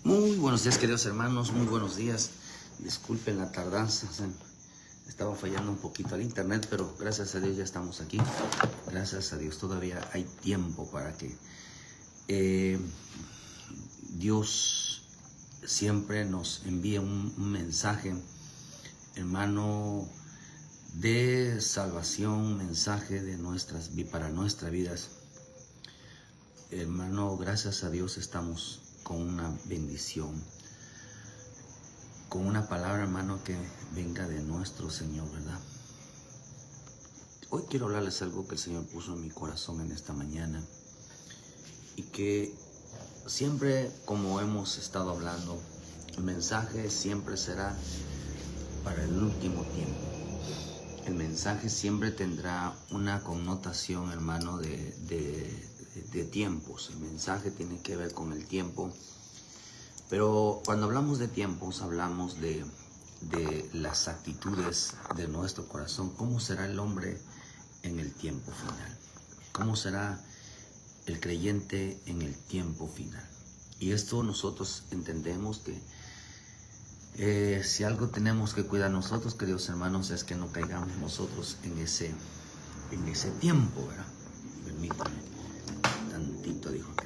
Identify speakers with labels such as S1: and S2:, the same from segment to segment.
S1: Muy buenos días, queridos hermanos, muy buenos días. Disculpen la tardanza, estaba fallando un poquito el internet, pero gracias a Dios ya estamos aquí. Gracias a Dios todavía hay tiempo para que Dios siempre nos envíe un mensaje, hermano, de salvación, un mensaje de para nuestras vidas. Hermano, gracias a Dios estamos con una bendición, con una palabra, hermano, que venga de nuestro Señor, ¿verdad? Hoy quiero hablarles algo que el Señor puso en mi corazón en esta mañana y que siempre, como hemos estado hablando, el mensaje siempre será para el último tiempo. El mensaje siempre tendrá una connotación, hermano, de tiempos. El mensaje tiene que ver con el tiempo. Pero cuando hablamos de tiempos, hablamos de las actitudes de nuestro corazón. ¿Cómo será el hombre en el tiempo final? ¿Cómo será el creyente en el tiempo final? Y esto nosotros entendemos que si algo tenemos que cuidar nosotros, queridos hermanos, es que no caigamos nosotros en ese tiempo, ¿verdad? Permítame, tantito dijo que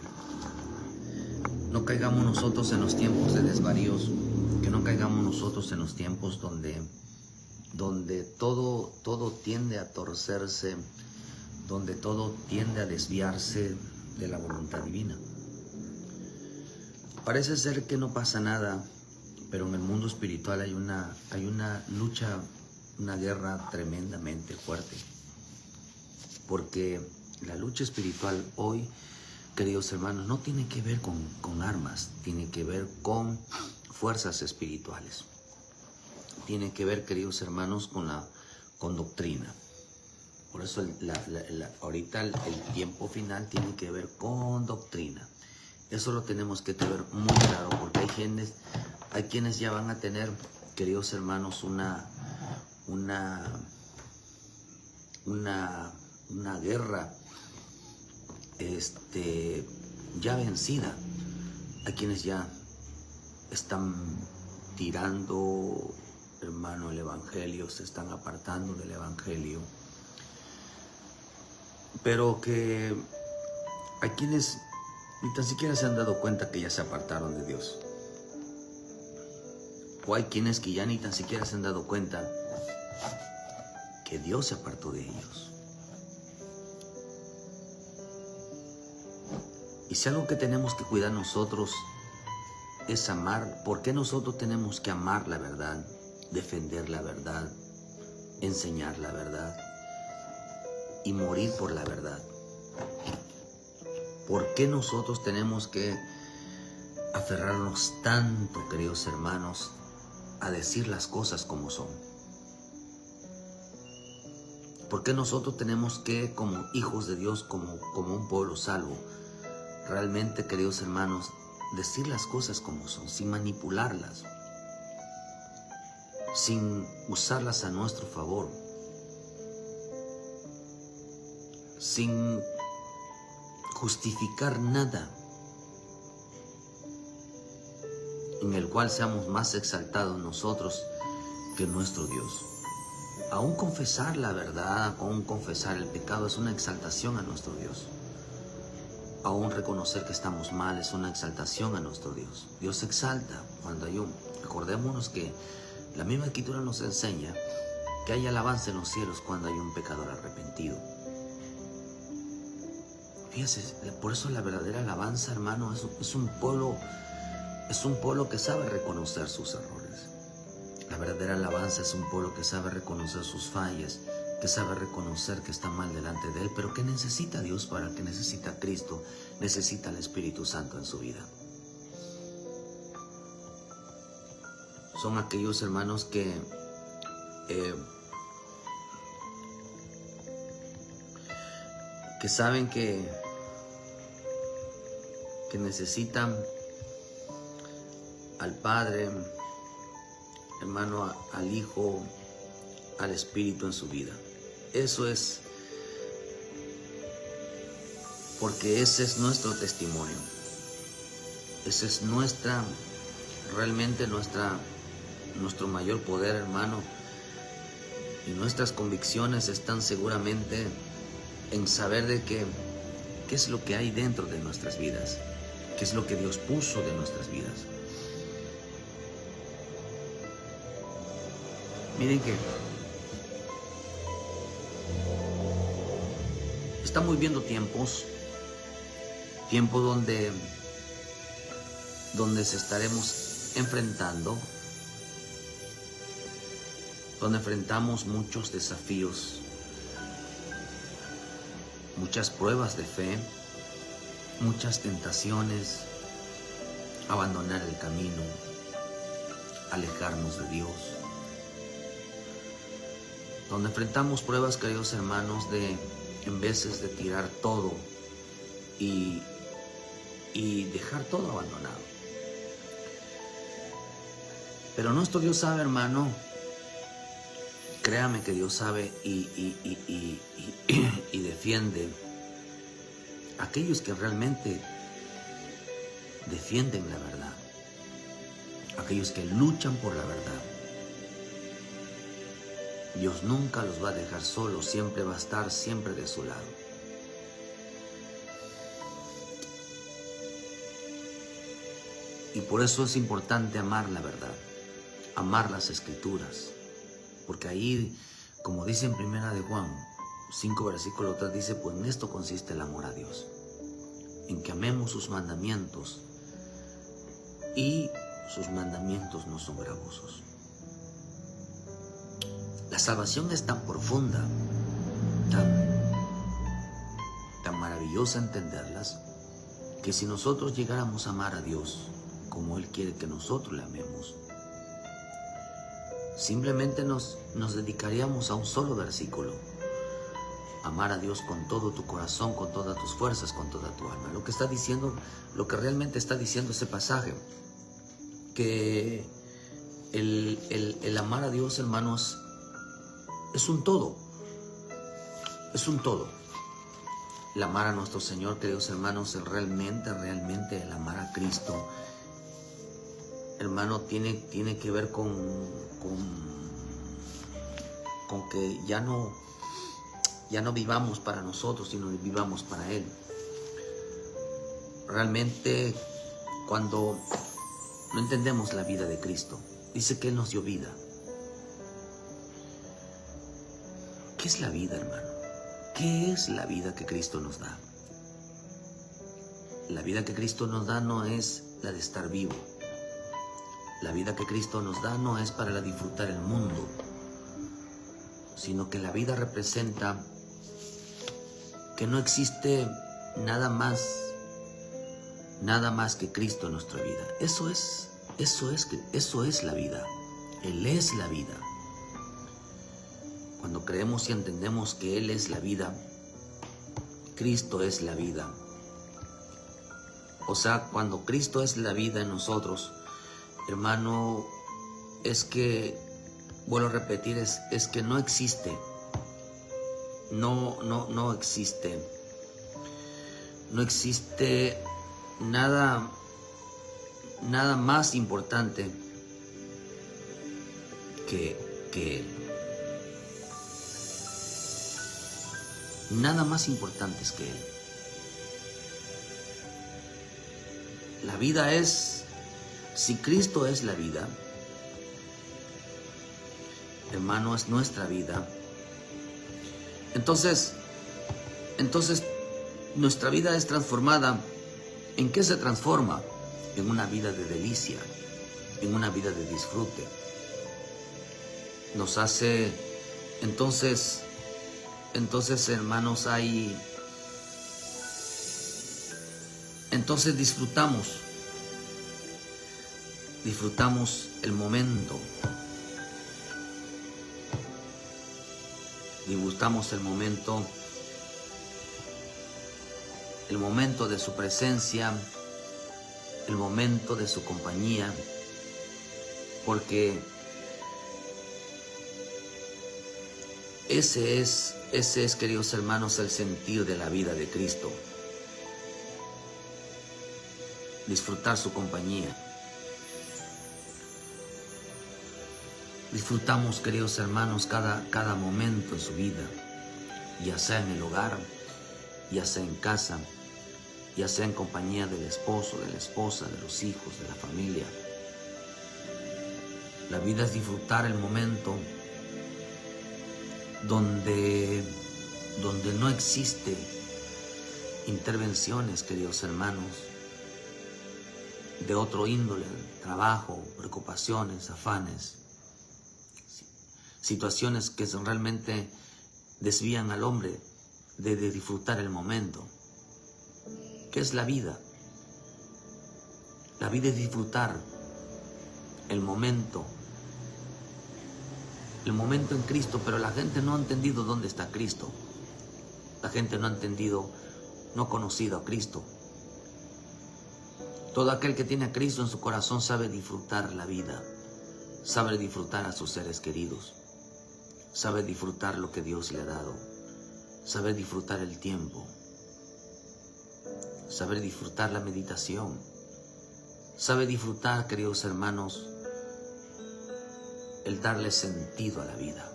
S1: no caigamos nosotros en los tiempos de desvaríos, que no caigamos nosotros en los tiempos donde todo tiende a torcerse, donde todo tiende a desviarse de la voluntad divina. Parece ser que no pasa nada, pero en el mundo espiritual hay una lucha, una guerra tremendamente fuerte. Porque la lucha espiritual hoy, queridos hermanos, no tiene que ver con armas, tiene que ver con fuerzas espirituales. Tiene que ver, queridos hermanos, con doctrina. Por eso ahorita el tiempo final tiene que ver con doctrina. Eso lo tenemos que tener muy claro, porque hay quienes ya van a tener, queridos hermanos, una guerra ya vencida. Hay quienes ya están tirando, hermano, el evangelio, se están apartando del evangelio, pero que hay quienes ni tan siquiera se han dado cuenta que ya se apartaron de Dios, o hay quienes que ya ni tan siquiera se han dado cuenta que Dios se apartó de ellos. Y si algo que tenemos que cuidar nosotros es amar, ¿por qué nosotros tenemos que amar la verdad, defender la verdad, enseñar la verdad y morir por la verdad? ¿Por qué nosotros tenemos que aferrarnos tanto, queridos hermanos, a decir las cosas como son? ¿Por qué nosotros tenemos que, como hijos de Dios, como un pueblo salvo, realmente, queridos hermanos, decir las cosas como son, sin manipularlas, sin usarlas a nuestro favor, sin justificar nada en el cual seamos más exaltados nosotros que nuestro Dios? Aún confesar la verdad, aún confesar el pecado es una exaltación a nuestro Dios. Aún reconocer que estamos mal es una exaltación a nuestro Dios. Dios se exalta cuando hay recordémonos que la misma Escritura nos enseña que hay alabanza en los cielos cuando hay un pecador arrepentido. Fíjese, por eso la verdadera alabanza, hermano, es un pueblo que sabe reconocer sus errores. La verdadera alabanza es un pueblo que sabe reconocer sus fallas, que sabe reconocer que está mal delante de Él, pero que necesita a Dios, para que necesita a Cristo, necesita al Espíritu Santo en su vida. Son aquellos hermanos que saben que necesitan al Padre, hermano, al Hijo, al Espíritu en su vida. Eso es porque ese es nuestro testimonio. Ese es realmente nuestro mayor poder, hermano. Y nuestras convicciones están seguramente en saber de qué es lo que hay dentro de nuestras vidas, qué es lo que Dios puso de nuestras vidas. Miren que estamos viviendo tiempos donde se estaremos enfrentando, donde enfrentamos muchos desafíos, muchas pruebas de fe, muchas tentaciones, abandonar el camino, alejarnos de Dios. Donde enfrentamos pruebas, queridos hermanos, de en veces de tirar todo y dejar todo abandonado. Pero nuestro Dios sabe, hermano, créame que Dios sabe y defiende a aquellos que realmente defienden la verdad, aquellos que luchan por la verdad. Dios nunca los va a dejar solos, siempre va a estar siempre de su lado. Y por eso es importante amar la verdad, amar las Escrituras, porque ahí, como dice en Primera de Juan 5, versículo 3, dice, pues en esto consiste el amor a Dios, en que amemos sus mandamientos, y sus mandamientos no son gravosos. La salvación es tan profunda, tan maravillosa entenderlas, que si nosotros llegáramos a amar a Dios como Él quiere que nosotros le amemos, simplemente nos dedicaríamos a un solo versículo: amar a Dios con todo tu corazón, con todas tus fuerzas, con toda tu alma. Lo que realmente está diciendo ese pasaje, que el amar a Dios, hermanos, es un todo. Es un todo. El amar a nuestro Señor, queridos hermanos, es realmente el amar a Cristo, hermano, tiene que ver con que ya no vivamos para nosotros, sino vivamos para Él. Realmente, cuando no entendemos la vida de Cristo, dice que Él nos dio vida. ¿Qué es la vida, hermano? ¿Qué es la vida que Cristo nos da? La vida que Cristo nos da no es la de estar vivo. La vida que Cristo nos da no es para disfrutar el mundo, sino que la vida representa que no existe nada más que Cristo en nuestra vida. Eso es la vida. Él es la vida. Cuando creemos y entendemos que Él es la vida, Cristo es la vida. O sea, cuando Cristo es la vida en nosotros, hermano, es que, vuelvo a repetir, es que no existe. No existe. No existe nada más importante que Él. Nada más importante es que Él. La vida es, si Cristo es la vida, hermano, es nuestra vida. Entonces nuestra vida es transformada. ¿En qué se transforma? En una vida de delicia, en una vida de disfrute. Nos hace, entonces hermanos, entonces disfrutamos el momento, disfrutamos el momento de su presencia, el momento de su compañía, porque ese es, queridos hermanos, el sentir de la vida de Cristo. disfrutar su compañía. Disfrutamos, queridos hermanos, cada momento en su vida, ya sea en el hogar, ya sea en casa, ya sea en compañía del esposo, de la esposa, de los hijos, de la familia. La vida es disfrutar el momento donde no existe intervenciones, queridos hermanos, de otro índole, trabajo, preocupaciones, afanes, situaciones que realmente desvían al hombre de disfrutar el momento. ¿Qué es la vida? La vida es disfrutar el momento en Cristo, pero la gente no ha entendido dónde está Cristo. La gente no ha entendido, no ha conocido a Cristo. Todo aquel que tiene a Cristo en su corazón sabe disfrutar la vida, sabe disfrutar a sus seres queridos, sabe disfrutar lo que Dios le ha dado, sabe disfrutar el tiempo, sabe disfrutar la meditación, sabe disfrutar, queridos hermanos, el darle sentido a la vida.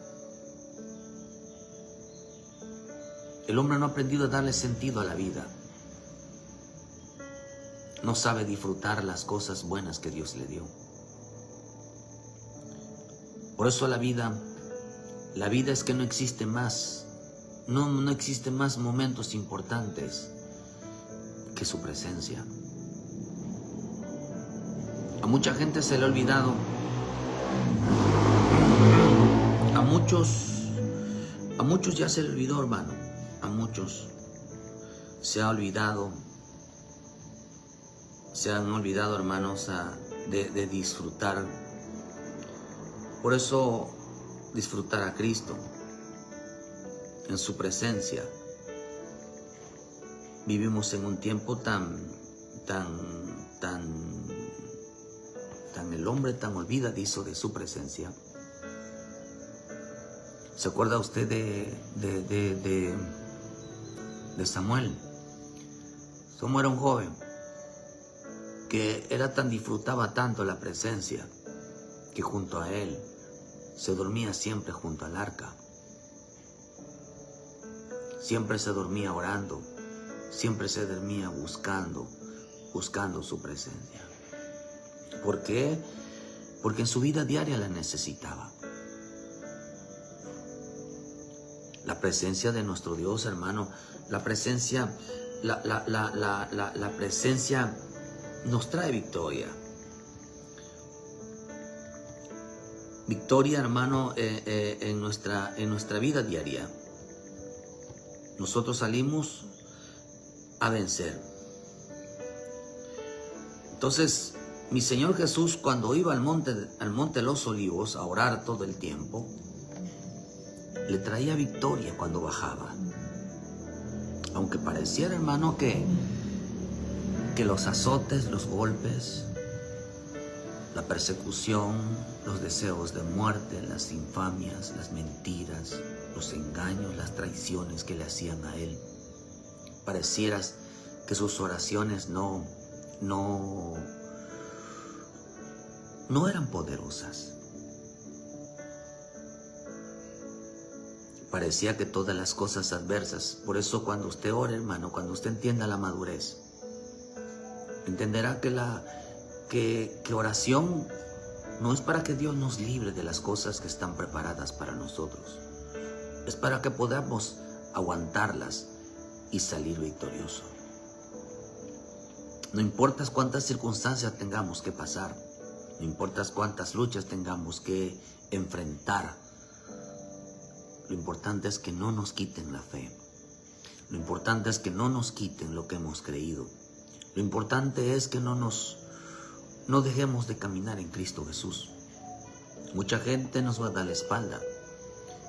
S1: El hombre no ha aprendido a darle sentido a la vida. No sabe disfrutar las cosas buenas que Dios le dio. Por eso la vida es que no existe más. No existe más momentos importantes que su presencia. A mucha gente se le ha olvidado. A muchos ya se le olvidó, hermano. A muchos se ha olvidado. Se han olvidado, hermanos, de disfrutar. Por eso, disfrutar a Cristo en su presencia. Vivimos en un tiempo tan el hombre tan olvidadizo de su presencia. ¿Se acuerda usted de Samuel? Samuel era un joven que disfrutaba tanto la presencia que junto a él se dormía siempre junto al arca. Siempre se dormía orando, siempre se dormía buscando su presencia. ¿Por qué? Porque en su vida diaria la necesitaba. La presencia de nuestro Dios, hermano, la presencia nos trae victoria. Victoria, hermano, en nuestra vida diaria. Nosotros salimos a vencer. Entonces, mi Señor Jesús, cuando iba al monte de los Olivos a orar todo el tiempo, le traía victoria cuando bajaba. Aunque pareciera, hermano, que los azotes, los golpes, la persecución, los deseos de muerte, las infamias, las mentiras, los engaños, las traiciones que le hacían a él, pareciera que sus oraciones no eran poderosas. Parecía que todas las cosas adversas. Por eso cuando usted ore, hermano, cuando usted entienda la madurez, entenderá que oración no es para que Dios nos libre de las cosas que están preparadas para nosotros. Es para que podamos aguantarlas y salir victorioso. No importa cuántas circunstancias tengamos que pasar, no importa cuántas luchas tengamos que enfrentar, lo importante es que no nos quiten la fe. Lo importante es que no nos quiten lo que hemos creído. Lo importante es que no dejemos de caminar en Cristo Jesús. Mucha gente nos va a dar la espalda.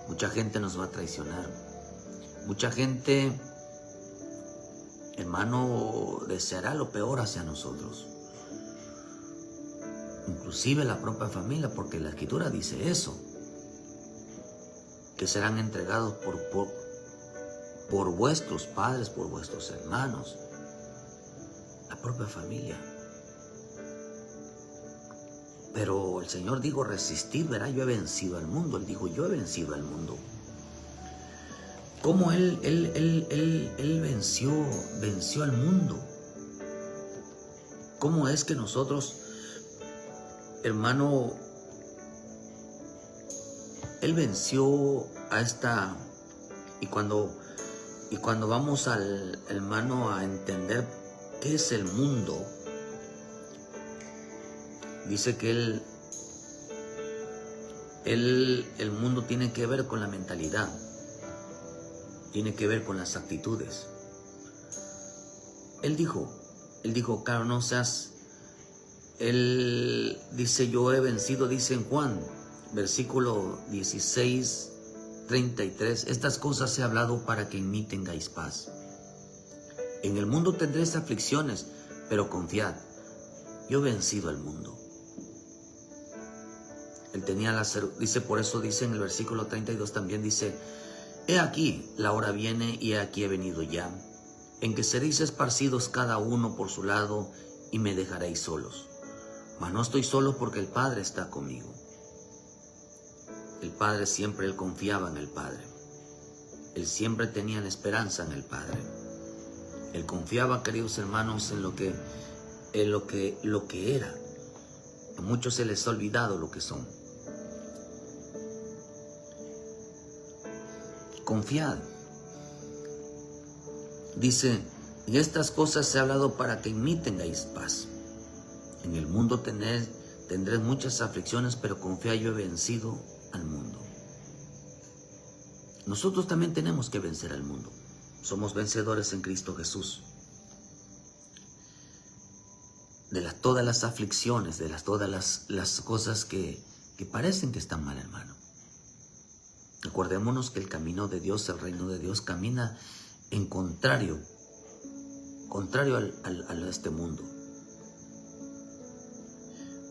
S1: Mucha gente nos va a traicionar. Mucha gente, hermano, deseará lo peor hacia nosotros. Inclusive la propia familia, porque la Escritura dice eso, que serán entregados por vuestros padres, por vuestros hermanos, la propia familia. Pero el Señor dijo, resistid, verá, yo he vencido al mundo. Él dijo, yo he vencido al mundo. ¿Cómo Él venció al mundo? ¿Cómo es que nosotros, hermano, Él venció a esta... Y cuando vamos hermano, a entender qué es el mundo, dice que el mundo tiene que ver con la mentalidad, tiene que ver con las actitudes. Él dijo, claro, no seas... Él dice, yo he vencido, dice en Juan, versículo 16, 33, estas cosas he hablado para que en mí tengáis paz. En el mundo tendréis aflicciones, pero confiad, yo he vencido al mundo. Él tenía dice, por eso dice en el versículo 32 también dice, he aquí, la hora viene y he aquí he venido ya, en que seréis esparcidos cada uno por su lado y me dejaréis solos. Mas no estoy solo porque el Padre está conmigo. El Padre siempre, Él confiaba en el Padre. Él siempre tenía la esperanza en el Padre. Él confiaba, queridos hermanos, en lo que era. A muchos se les ha olvidado lo que son. Confiad. Dice, y estas cosas he hablado para que en mí tengáis paz. En el mundo tendréis muchas aflicciones, pero confiad, yo he vencido al mundo. Nosotros también tenemos que vencer al mundo. Somos vencedores en Cristo Jesús. De todas las aflicciones, de todas las cosas que parecen que están mal, hermano. Recordémonos que el camino de Dios, el reino de Dios, camina en contrario a este mundo.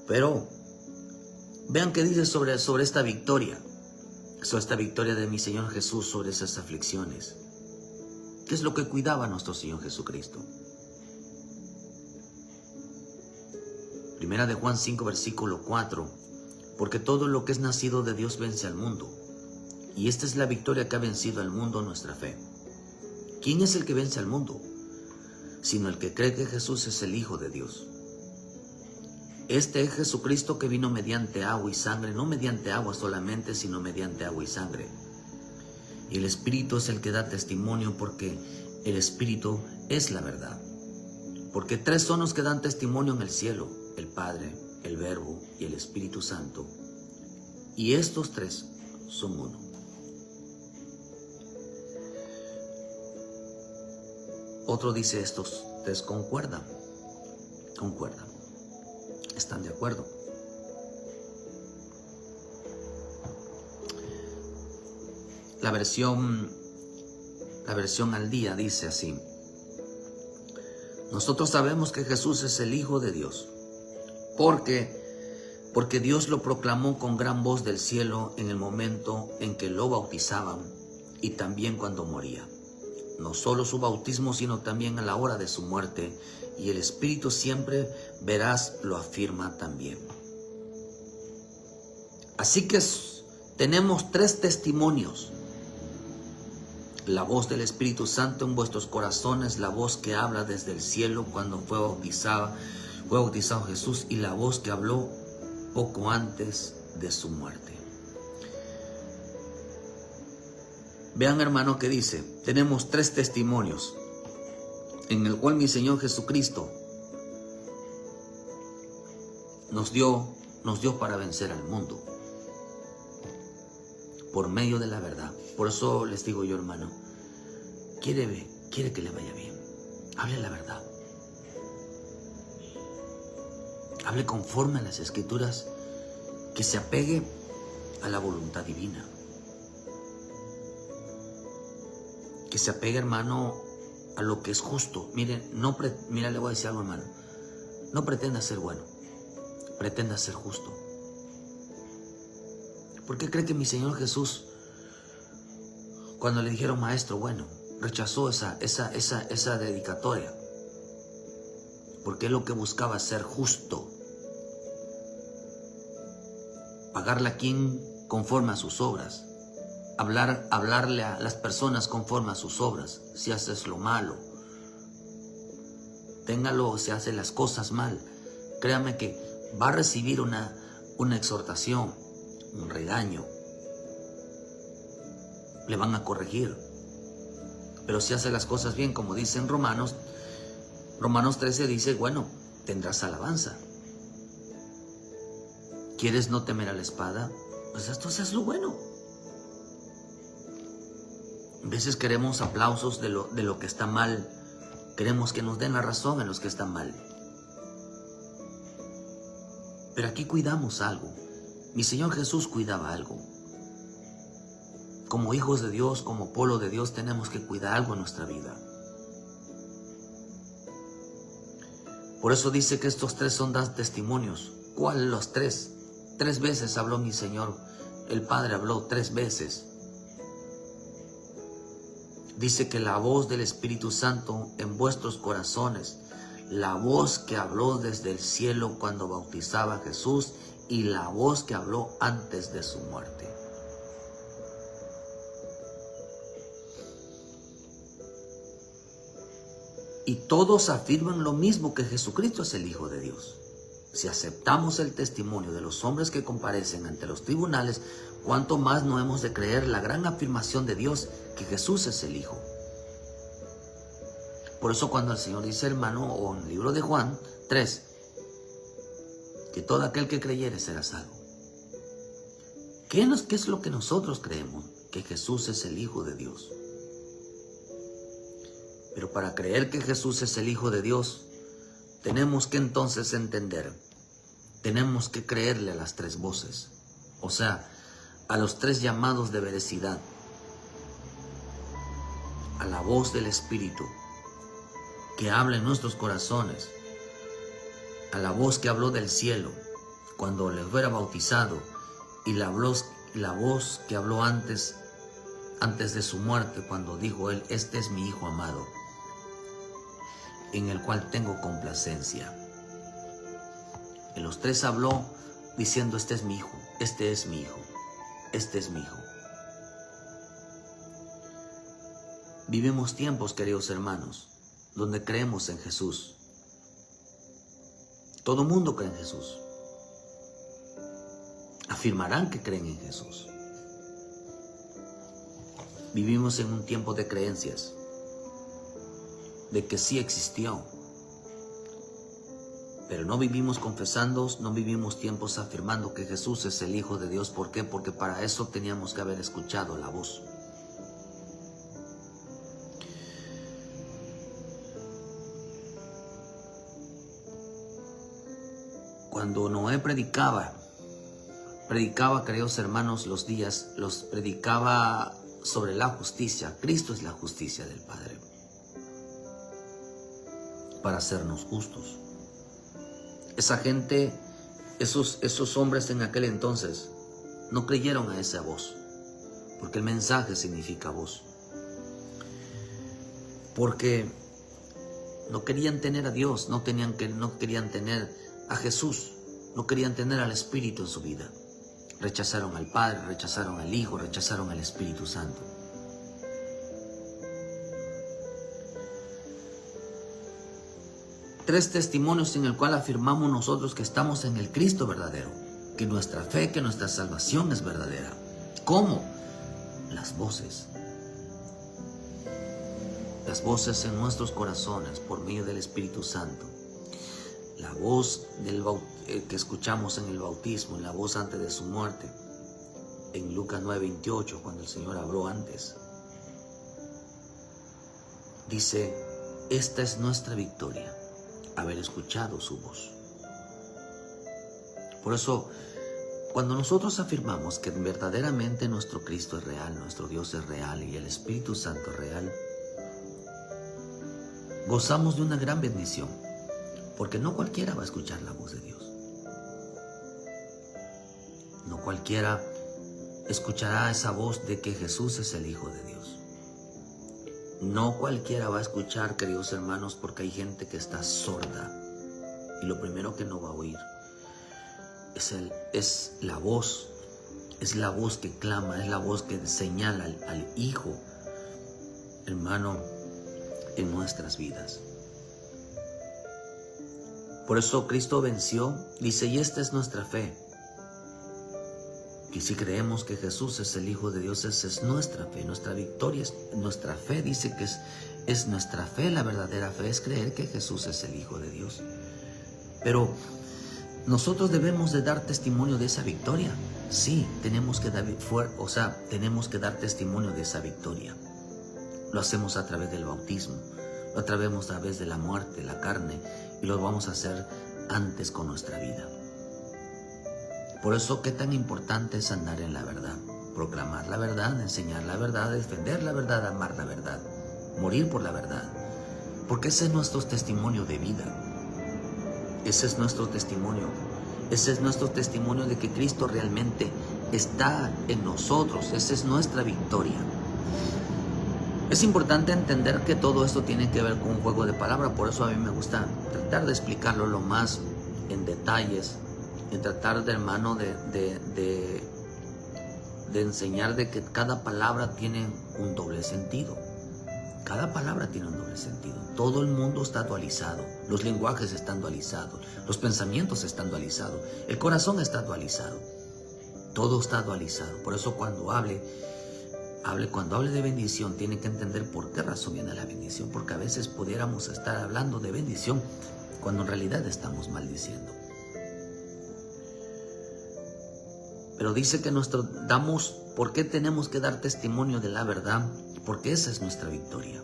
S1: Pero vean qué dice sobre esta victoria de mi Señor Jesús sobre esas aflicciones. ¿Qué es lo que cuidaba nuestro Señor Jesucristo? Primera de Juan 5, versículo 4. Porque todo lo que es nacido de Dios vence al mundo. Y esta es la victoria que ha vencido al mundo, nuestra fe. ¿Quién es el que vence al mundo? Sino el que cree que Jesús es el Hijo de Dios. Este es Jesucristo que vino mediante agua y sangre, no mediante agua solamente, sino mediante agua y sangre. Y el Espíritu es el que da testimonio, porque el Espíritu es la verdad. Porque tres son los que dan testimonio en el cielo: el Padre, el Verbo y el Espíritu Santo. Y estos tres son uno. Otro dice, estos tres concuerdan. Están de acuerdo. La versión al día dice así: nosotros sabemos que Jesús es el Hijo de Dios, porque Dios lo proclamó con gran voz del cielo en el momento en que lo bautizaban y también cuando moría. No solo su bautismo, sino también a la hora de su muerte, y el Espíritu siempre, verás, lo afirma también. Así que tenemos tres testimonios: la voz del Espíritu Santo en vuestros corazones, la voz que habla desde el cielo cuando fue bautizado Jesús, y la voz que habló poco antes de su muerte. Vean, hermano, que dice, tenemos tres testimonios en el cual mi Señor Jesucristo nos dio para vencer al mundo por medio de la verdad. Por eso les digo yo, hermano, quiere que le vaya bien, hable la verdad, hable conforme a las Escrituras, que se apegue a la voluntad divina, que se apegue, hermano, a lo que es justo. Mire, le voy a decir algo, hermano, no pretenda ser bueno, pretenda ser justo. ¿Por qué cree que mi Señor Jesús, cuando le dijeron maestro bueno, rechazó esa dedicatoria? Porque él lo que buscaba es ser justo. pagarle a quien conforme a sus obras, hablarle a las personas conforme a sus obras. Si haces lo malo, téngalo. Si hace las cosas mal, créame que va a recibir una exhortación, un regaño, le van a corregir. Pero si hace las cosas bien, como dice en Romanos 13 dice, bueno, tendrás alabanza. ¿Quieres no temer a la espada? Pues entonces haz lo bueno. A veces queremos aplausos de lo que está mal. Queremos que nos den la razón en los que están mal. Pero aquí cuidamos algo. Mi Señor Jesús cuidaba algo. Como hijos de Dios, como pueblo de Dios, tenemos que cuidar algo en nuestra vida. Por eso dice que estos tres son testimonios. ¿Cuál los tres? 3 veces habló mi Señor. El Padre habló 3 veces. Dice que la voz del Espíritu Santo en vuestros corazones, la voz que habló desde el cielo cuando bautizaba a Jesús y la voz que habló antes de su muerte. Y todos afirman lo mismo, que Jesucristo es el Hijo de Dios. Si aceptamos el testimonio de los hombres que comparecen ante los tribunales, ¿cuánto más no hemos de creer la gran afirmación de Dios que Jesús es el Hijo? Por eso cuando el Señor dice, hermano, o en el libro de Juan 3, que todo aquel que creyere será salvo. ¿Qué es lo que nosotros creemos? Que Jesús es el Hijo de Dios. Pero para creer que Jesús es el Hijo de Dios, tenemos que entonces entender, tenemos que creerle a las 3 voces, o sea, a los 3 llamados de veracidad, a la voz del Espíritu que habla en nuestros corazones, a la voz que habló del cielo cuando le fuera bautizado y la voz que habló antes de su muerte cuando dijo él, este es mi Hijo amado, en el cual tengo complacencia. En los 3 habló diciendo, este es mi Hijo, este es mi Hijo, este es mi Hijo. Vivimos tiempos, queridos hermanos, donde creemos en Jesús. Todo mundo cree en Jesús. Afirmarán que creen en Jesús. Vivimos en un tiempo de creencias, de que sí existió, pero no vivimos confesando, no vivimos tiempos afirmando que Jesús es el Hijo de Dios. ¿Por qué? Porque para eso teníamos que haber escuchado la voz. Cuando Noé predicaba, queridos hermanos, los predicaba sobre la justicia. Cristo es la justicia del Padre, para hacernos justos. Esa gente, esos hombres en aquel entonces, no creyeron a esa voz, porque el mensaje significa voz. Porque no querían tener a Dios, no querían tener a Jesús, no querían tener al Espíritu en su vida. Rechazaron al Padre, rechazaron al Hijo, rechazaron al Espíritu Santo. Tres testimonios en el cual afirmamos nosotros que estamos en el Cristo verdadero, que nuestra fe, que nuestra salvación es verdadera. ¿Cómo? Las voces. Las voces en nuestros corazones por medio del Espíritu Santo. La voz que escuchamos en el bautismo, la voz antes de su muerte, en Lucas 9:28, cuando el Señor habló antes. Dice, esta es nuestra victoria, haber escuchado su voz. Por eso, cuando nosotros afirmamos que verdaderamente nuestro Cristo es real, nuestro Dios es real y el Espíritu Santo es real, gozamos de una gran bendición, porque no cualquiera va a escuchar la voz de Dios. No cualquiera escuchará esa voz de que Jesús es el Hijo de Dios. No cualquiera va a escuchar, queridos hermanos, porque hay gente que está sorda y lo primero que no va a oír es es la voz que clama, es la voz que señala al Hijo, hermano, en nuestras vidas. Por eso Cristo venció, dice, y esta es nuestra fe. Y si creemos que Jesús es el Hijo de Dios, esa es nuestra fe, nuestra victoria, nuestra fe dice que es nuestra fe, la verdadera fe es creer que Jesús es el Hijo de Dios. Pero nosotros debemos de dar testimonio de esa victoria. Sí, tenemos que dar testimonio de esa victoria. Lo hacemos a través del bautismo, lo hacemos a través de la muerte, la carne, y lo vamos a hacer antes con nuestra vida. Por eso, qué tan importante es andar en la verdad, proclamar la verdad, enseñar la verdad, defender la verdad, amar la verdad, morir por la verdad. Porque ese es nuestro testimonio de vida. Ese es nuestro testimonio. Ese es nuestro testimonio de que Cristo realmente está en nosotros. Esa es nuestra victoria. Es importante entender que todo esto tiene que ver con un juego de palabras. Por eso a mí me gusta tratar de explicarlo lo más en detalles, en tratar de, hermano, de enseñar de que cada palabra tiene un doble sentido. Cada palabra tiene un doble sentido. Todo el mundo está dualizado. Los lenguajes están dualizados. Los pensamientos están dualizados. El corazón está dualizado. Todo está dualizado. Por eso cuando hable de bendición, tiene que entender por qué razón viene la bendición. Porque a veces pudiéramos estar hablando de bendición cuando en realidad estamos maldiciendo. Pero dice que ¿por qué tenemos que dar testimonio de la verdad? Porque esa es nuestra victoria.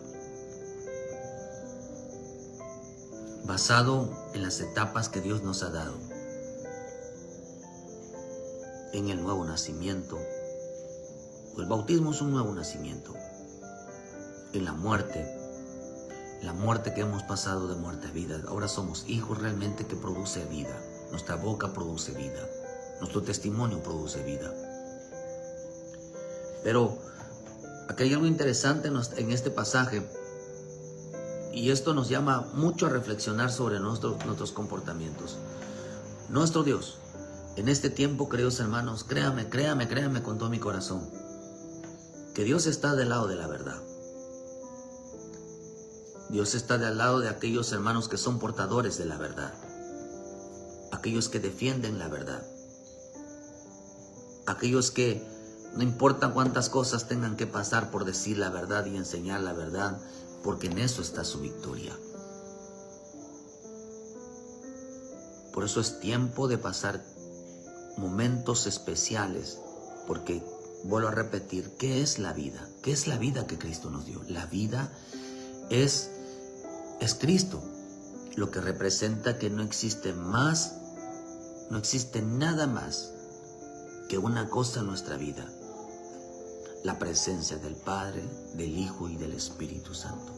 S1: Basado en las etapas que Dios nos ha dado. En el nuevo nacimiento. El bautismo es un nuevo nacimiento. En la muerte que hemos pasado de muerte a vida. Ahora somos hijos realmente que produce vida. Nuestra boca produce vida. Nuestro testimonio produce vida. Pero aquí hay algo interesante en este pasaje, y esto nos llama mucho a reflexionar sobre nuestros comportamientos. Nuestro Dios, en este tiempo, queridos hermanos, créame con todo mi corazón, que Dios está del lado de la verdad. Dios está del lado de aquellos hermanos que son portadores de la verdad, aquellos que defienden la verdad, aquellos que no importa cuántas cosas tengan que pasar por decir la verdad y enseñar la verdad, porque en eso está su victoria. Por eso es tiempo de pasar momentos especiales, porque vuelvo a repetir, ¿qué es la vida? ¿Qué es la vida que Cristo nos dio? La vida es Cristo, lo que representa que no existe nada más que una cosa en nuestra vida: la presencia del Padre, del Hijo y del Espíritu Santo.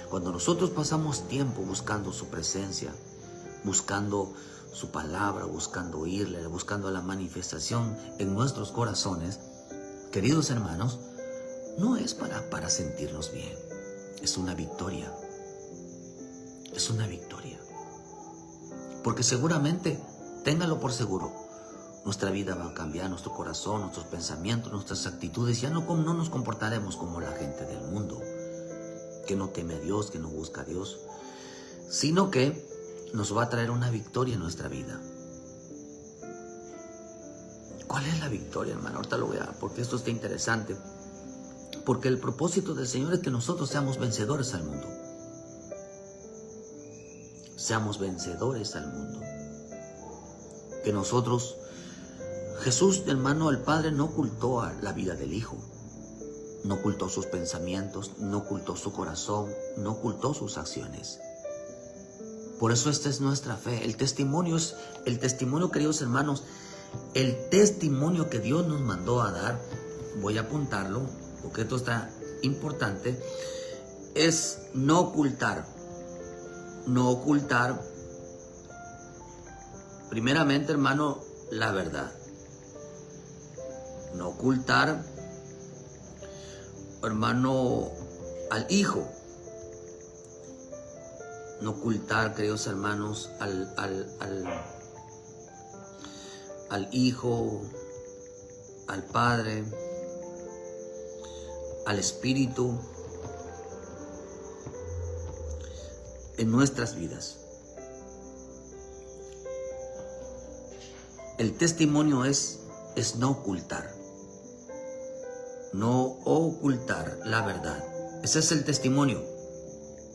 S1: Cuando nosotros pasamos tiempo buscando su presencia, buscando su palabra, buscando oírle, buscando la manifestación en nuestros corazones, queridos hermanos, no es para sentirnos bien, es una victoria. Es una victoria. Porque seguramente, téngalo por seguro, nuestra vida va a cambiar, nuestro corazón, nuestros pensamientos, nuestras actitudes. Ya no nos comportaremos como la gente del mundo, que no teme a Dios, que no busca a Dios, sino que nos va a traer una victoria en nuestra vida. ¿Cuál es la victoria, hermano? Ahorita lo voy a, porque esto está interesante. Porque el propósito del Señor es que nosotros seamos vencedores al mundo. Seamos vencedores al mundo. Que nosotros, Jesús, hermano, el Padre no ocultó la vida del Hijo. No ocultó sus pensamientos, no ocultó su corazón, no ocultó sus acciones. Por eso esta es nuestra fe. El testimonio, queridos hermanos, el testimonio que Dios nos mandó a dar, voy a apuntarlo, porque esto está importante, es no ocultar. No ocultar, primeramente, hermano, la verdad. No ocultar, hermano, al Hijo. No ocultar, queridos hermanos, al Hijo, al Padre, al Espíritu en nuestras vidas. El testimonio es no ocultar. No ocultar la verdad. Ese es el testimonio.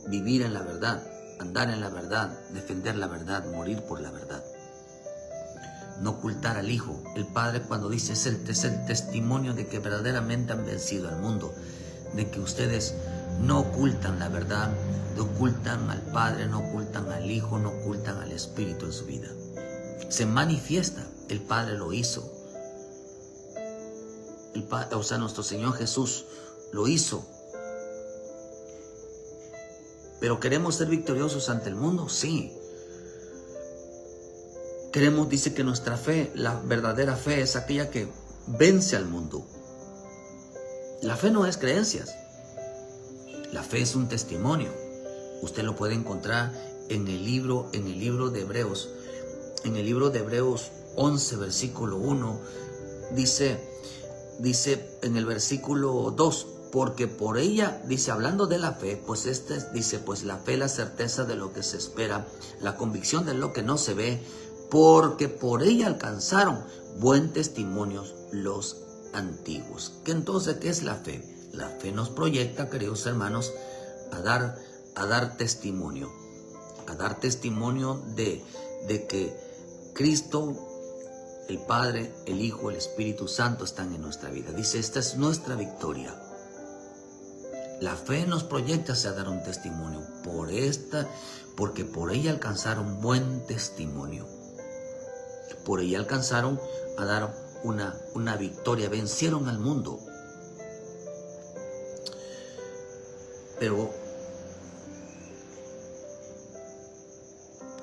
S1: Vivir en la verdad, andar en la verdad, defender la verdad, morir por la verdad. No ocultar al Hijo. El Padre, cuando dice es el testimonio de que verdaderamente han vencido al mundo, de que ustedes no ocultan la verdad, no ocultan al Padre, no ocultan al Hijo, no ocultan al Espíritu en su vida. Se manifiesta. El Padre lo hizo. Nuestro Señor Jesús lo hizo. ¿Pero queremos ser victoriosos ante el mundo? Sí. Dice que nuestra fe, la verdadera fe, es aquella que vence al mundo. La fe no es creencias. La fe es un testimonio. Usted lo puede encontrar en el libro de Hebreos. En el libro de Hebreos 11, versículo 1, dice en el versículo 2, porque por ella, dice, hablando de la fe, pues dice, pues la fe, la certeza de lo que se espera, la convicción de lo que no se ve, porque por ella alcanzaron buen testimonio los antiguos. Entonces, ¿qué es la fe? La fe nos proyecta, queridos hermanos, a dar testimonio. A dar testimonio de que Cristo, el Padre, el Hijo, el Espíritu Santo están en nuestra vida. Dice, esta es nuestra victoria. La fe nos proyecta hacia dar un testimonio. Porque por ella alcanzaron buen testimonio. Por ella alcanzaron a dar una victoria. Vencieron al mundo. Pero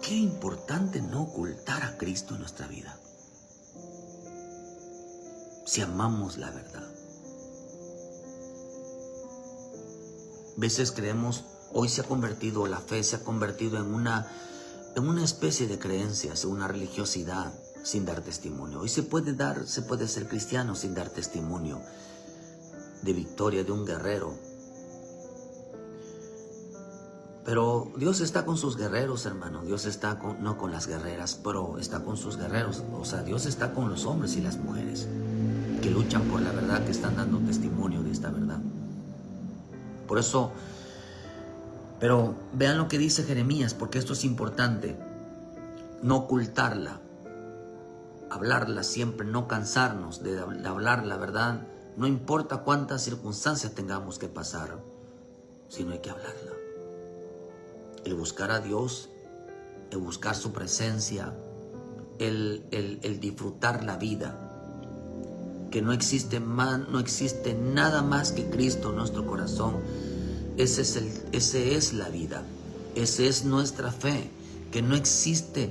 S1: qué importante no ocultar a Cristo en nuestra vida. Si amamos la verdad. Veces creemos, hoy la fe se ha convertido en una especie de creencias, una religiosidad sin dar testimonio. Hoy se puede ser cristiano sin dar testimonio de victoria de un guerrero. Pero Dios está con sus guerreros, hermano. Dios está no con las guerreras, pero está con sus guerreros. O sea, Dios está con los hombres y las mujeres que luchan por la verdad, que están dando testimonio de esta verdad. Por eso, pero vean lo que dice Jeremías, porque esto es importante. No ocultarla, hablarla siempre, no cansarnos de hablar la verdad. No importa cuántas circunstancias tengamos que pasar, sino hay que hablarla. El buscar a Dios, el buscar su presencia, el disfrutar la vida. Que no existe nada más que Cristo en nuestro corazón. Ese es la vida. Esa es nuestra fe. Que no existe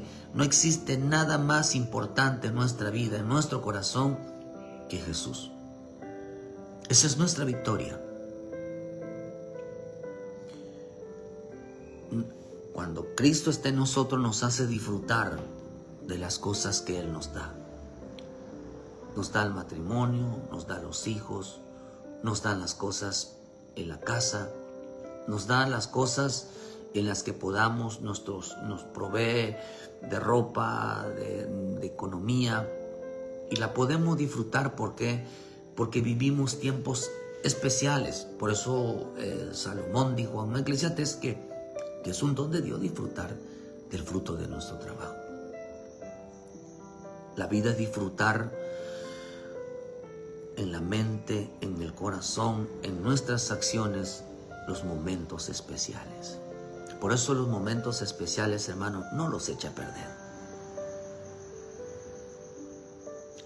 S1: nada más importante en nuestra vida, en nuestro corazón, que Jesús. Esa es nuestra victoria. Cuando Cristo está en nosotros, nos hace disfrutar de las cosas que Él nos da. Nos da el matrimonio, nos da los hijos, nos dan las cosas en la casa, nos da las cosas en las que podamos, nos provee de ropa, de economía, y la podemos disfrutar porque vivimos tiempos especiales. Por eso Salomón dijo en Eclesiastés que es un don de Dios disfrutar del fruto de nuestro trabajo. La vida es disfrutar en la mente, en el corazón, en nuestras acciones, los momentos especiales. Por eso los momentos especiales, hermano, no los echa a perder.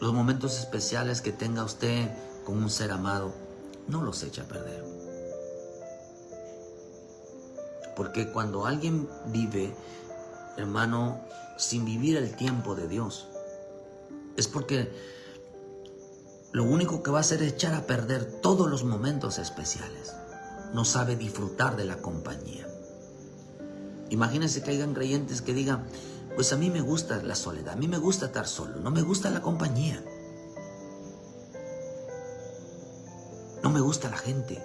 S1: Los momentos especiales que tenga usted con un ser amado, no los echa a perder. Porque cuando alguien vive, hermano, sin vivir el tiempo de Dios, es porque lo único que va a hacer es echar a perder todos los momentos especiales. No sabe disfrutar de la compañía. Imagínense que hayan creyentes que digan, Pues a mí me gusta la soledad, a mí me gusta estar solo, no me gusta la compañía. No me gusta la gente.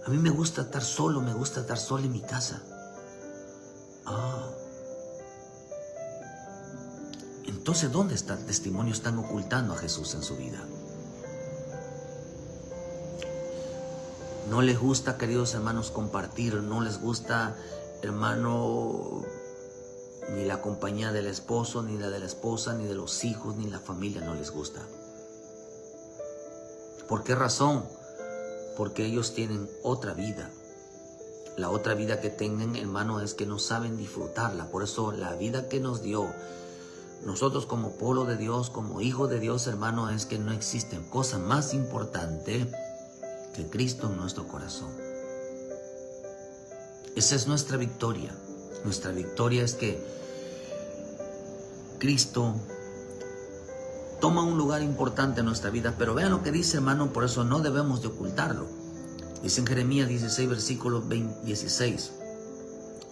S1: A mí me gusta estar solo, me gusta estar solo en mi casa. Entonces, ¿dónde están testimonios? Están ocultando a Jesús en su vida. No les gusta, queridos hermanos, compartir. No les gusta, hermano, ni la compañía del esposo, ni la de la esposa, ni de los hijos, ni la familia. No les gusta. ¿Por qué razón? Porque ellos tienen otra vida. La otra vida que tengan, hermano, es que no saben disfrutarla. Por eso la vida que nos dio nosotros como pueblo de Dios, como hijo de Dios, hermano, es que no existe cosa más importante que Cristo en nuestro corazón. Esa es nuestra victoria. Nuestra victoria es que Cristo toma un lugar importante en nuestra vida. Pero vean lo que dice, hermano, por eso no debemos de ocultarlo. Dice en Jeremías 16, versículo 16.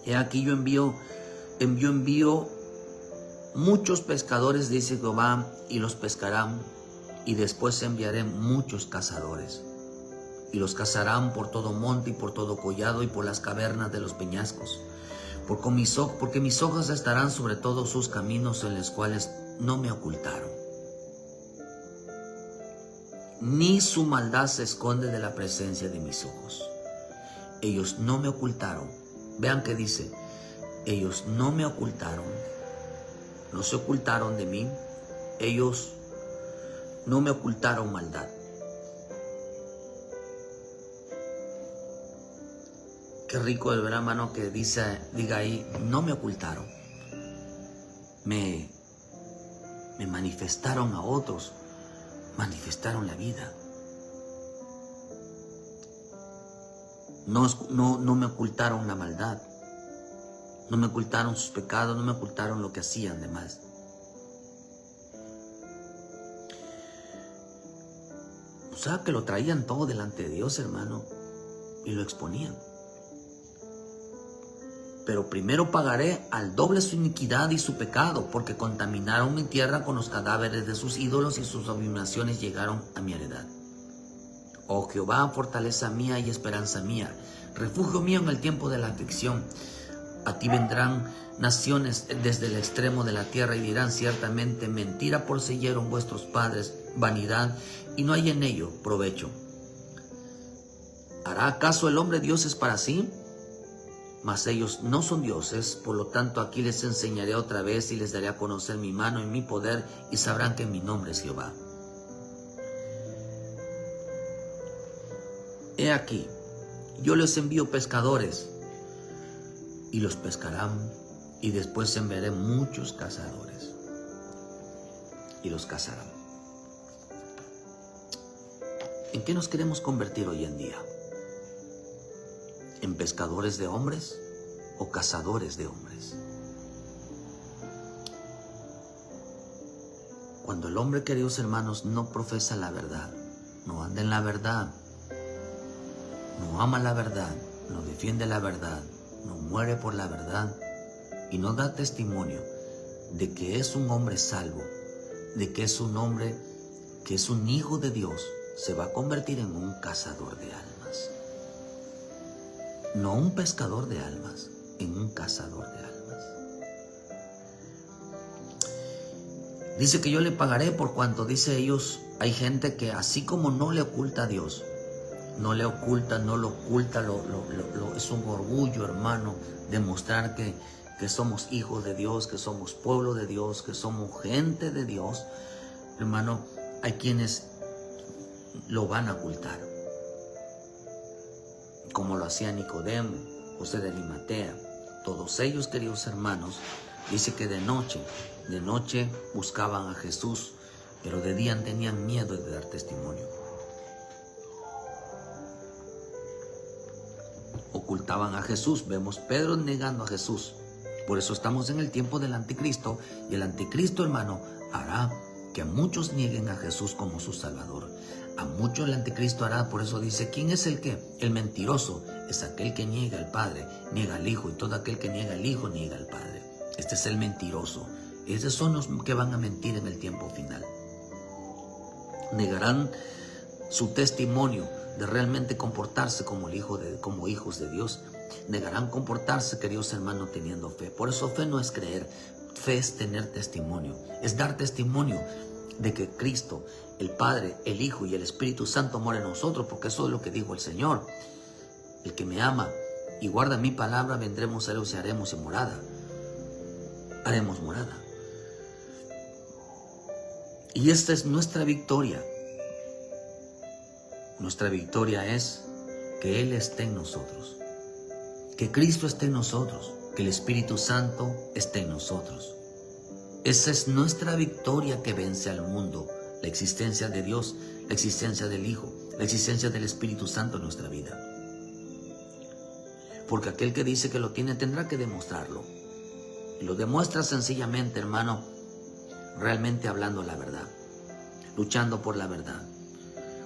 S1: He aquí yo envío muchos pescadores, dice Jehová, y los pescarán, y después enviaré muchos cazadores, y los cazarán por todo monte y por todo collado y por las cavernas de los peñascos, porque mis ojos estarán sobre todos sus caminos, en los cuales no me ocultaron, ni su maldad se esconde de la presencia de mis ojos. Ellos no me ocultaron. Vean que dice, ellos no me ocultaron. No se ocultaron de mí. Ellos no me ocultaron maldad. Qué rico el ver, hermano, que diga ahí, no me ocultaron. Me manifestaron a otros, manifestaron la vida. No me ocultaron la maldad. No me ocultaron sus pecados, no me ocultaron lo que hacían de más. O sea, que lo traían todo delante de Dios, hermano, y lo exponían. Pero primero pagaré al doble su iniquidad y su pecado, porque contaminaron mi tierra con los cadáveres de sus ídolos y sus abominaciones llegaron a mi heredad. Oh Jehová, fortaleza mía y esperanza mía, refugio mío en el tiempo de la aflicción. A ti vendrán naciones desde el extremo de la tierra y dirán ciertamente, mentira poseyeron vuestros padres, vanidad, y no hay en ello provecho. ¿Hará acaso el hombre dioses para sí? Mas ellos no son dioses, por lo tanto aquí les enseñaré otra vez y les daré a conocer mi mano y mi poder, y sabrán que mi nombre es Jehová. He aquí, yo les envío pescadores, y los pescarán, y después enviaré muchos cazadores, y los cazarán. ¿En qué nos queremos convertir hoy en día? ¿En pescadores de hombres o cazadores de hombres? Cuando el hombre, queridos hermanos, no profesa la verdad, no anda en la verdad, no ama la verdad, no defiende la verdad, no muere por la verdad y no da testimonio de que es un hombre salvo, de que es un hombre que es un hijo de Dios, se va a convertir en un cazador de almas. No un pescador de almas, en un cazador de almas. Dice que yo le pagaré por cuanto, dice ellos, hay gente que así como no le oculta a Dios, no le oculta, no lo oculta, es un orgullo, hermano, demostrar que somos hijos de Dios, que somos pueblo de Dios, que somos gente de Dios. Hermano, hay quienes lo van a ocultar, como lo hacía Nicodemo, José de Arimatea. Todos ellos, queridos hermanos, dice que de noche buscaban a Jesús, pero de día tenían miedo de dar testimonio. Ocultaban a Jesús. Vemos Pedro negando a Jesús. Por eso estamos en el tiempo del anticristo, y el anticristo, hermano, hará que a muchos nieguen a Jesús como su Salvador. A muchos el anticristo hará, por eso dice, ¿quién es el qué? El mentiroso es aquel que niega al Padre, niega al Hijo, y todo aquel que niega al Hijo, niega al Padre. Este es el mentiroso. Esos son los que van a mentir en el tiempo final. Negarán su testimonio de realmente comportarse como hijos de Dios. Negarán comportarse, queridos hermanos, teniendo fe. Por eso fe no es creer, fe es tener testimonio. Es dar testimonio de que Cristo, el Padre, el Hijo y el Espíritu Santo moran en nosotros, porque eso es lo que dijo el Señor. El que me ama y guarda mi palabra, vendremos a Él y haremos morada. Haremos morada. Y esta es nuestra victoria. Nuestra victoria es que Él esté en nosotros, que Cristo esté en nosotros, que el Espíritu Santo esté en nosotros. Esa es nuestra victoria que vence al mundo, la existencia de Dios, la existencia del Hijo, la existencia del Espíritu Santo en nuestra vida. Porque aquel que dice que lo tiene tendrá que demostrarlo. Y lo demuestra sencillamente, hermano, realmente hablando la verdad, luchando por la verdad.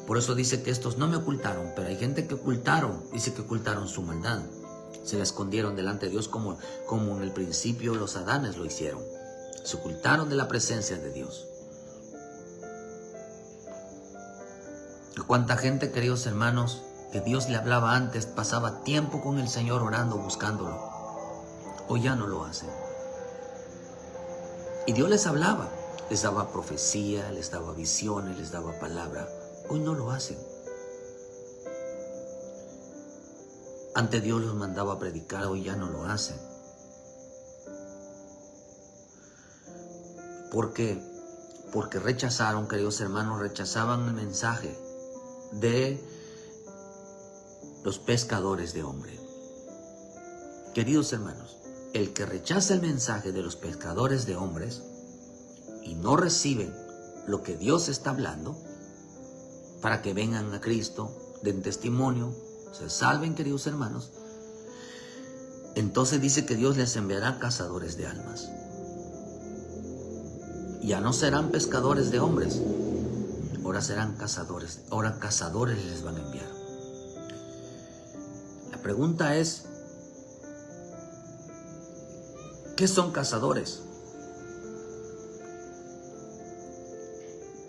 S1: Por eso dice que estos no me ocultaron, pero hay gente que ocultaron, dice que ocultaron su maldad. Se la escondieron delante de Dios como en el principio los Adanes lo hicieron. Se ocultaron de la presencia de Dios. ¿Cuánta gente, queridos hermanos, que Dios le hablaba antes, pasaba tiempo con el Señor orando, buscándolo? Hoy ya no lo hacen. Y Dios les hablaba, les daba profecía, les daba visiones, les daba palabra. Hoy no lo hacen. Antes Dios los mandaba a predicar, hoy ya no lo hacen. ¿Por qué? Porque rechazaron, queridos hermanos, rechazaban el mensaje de los pescadores de hombres. Queridos hermanos, el que rechaza el mensaje de los pescadores de hombres y no reciben lo que Dios está hablando, para que vengan a Cristo, den testimonio, se salven, queridos hermanos, entonces dice que Dios les enviará cazadores de almas. Ya no serán pescadores de hombres, ahora serán cazadores, ahora cazadores les van a enviar. La pregunta es, ¿qué son cazadores?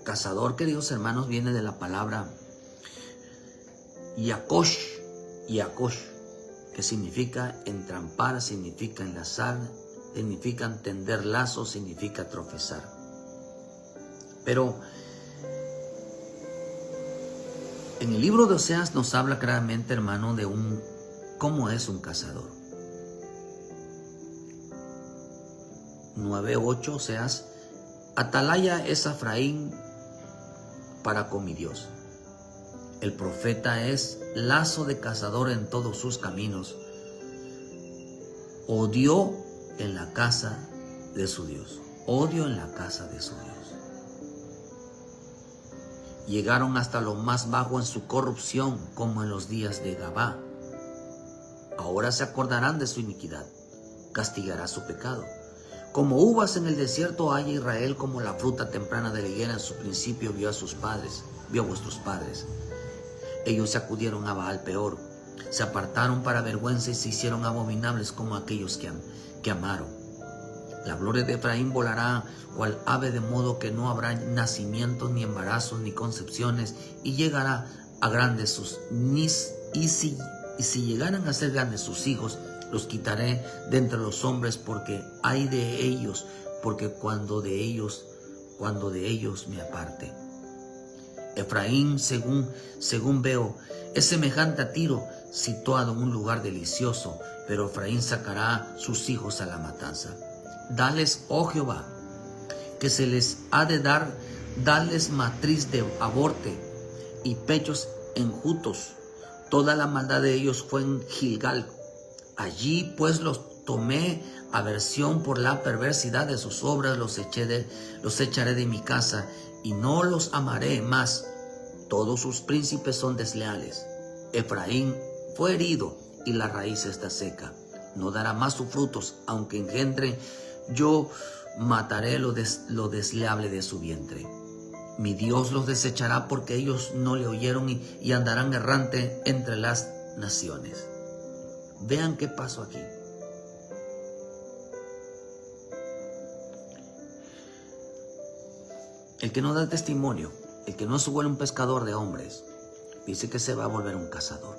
S1: Cazador, queridos hermanos, viene de la palabra yakosh, que significa entrampar, significa enlazar, significa tender lazos, significa tropezar. Pero en el libro de Oseas nos habla claramente, hermano, de cómo es un cazador. 9:8, Oseas: atalaya es Efraín para con mi Dios. El profeta es lazo de cazador en todos sus caminos. Odio en la casa de su Dios. Odio en la casa de su Dios. Llegaron hasta lo más bajo en su corrupción, como en los días de Gabá. Ahora se acordarán de su iniquidad. Castigará su pecado. Como uvas en el desierto haya Israel, como la fruta temprana de la higuera en su principio vio a vuestros padres. Ellos se acudieron a Baal peor, se apartaron para vergüenza y se hicieron abominables como aquellos que amaron. La gloria de Efraín volará cual ave, de modo que no habrá nacimientos, ni embarazos, ni concepciones, y llegará a grandes y si llegaran a ser grandes sus hijos, los quitaré de entre los hombres, porque hay de ellos, porque cuando de ellos me aparte. Efraín, según veo, es semejante a Tiro, situado en un lugar delicioso, pero Efraín sacará sus hijos a la matanza. Dales, oh Jehová, que se les ha de dar, dales matriz de aborte y pechos enjutos. Toda la maldad de ellos fue en Gilgal. Allí pues los tomé aversión por la perversidad de sus obras, los echaré de mi casa y no los amaré más. Todos sus príncipes son desleales. Efraín fue herido y la raíz está seca. No dará más sus frutos, aunque engendre. Yo mataré lo desleable de su vientre. Mi Dios los desechará porque ellos no le oyeron y andarán errante entre las naciones. Vean qué pasó aquí. El que no da testimonio, el que no se vuelve un pescador de hombres, dice que se va a volver un cazador.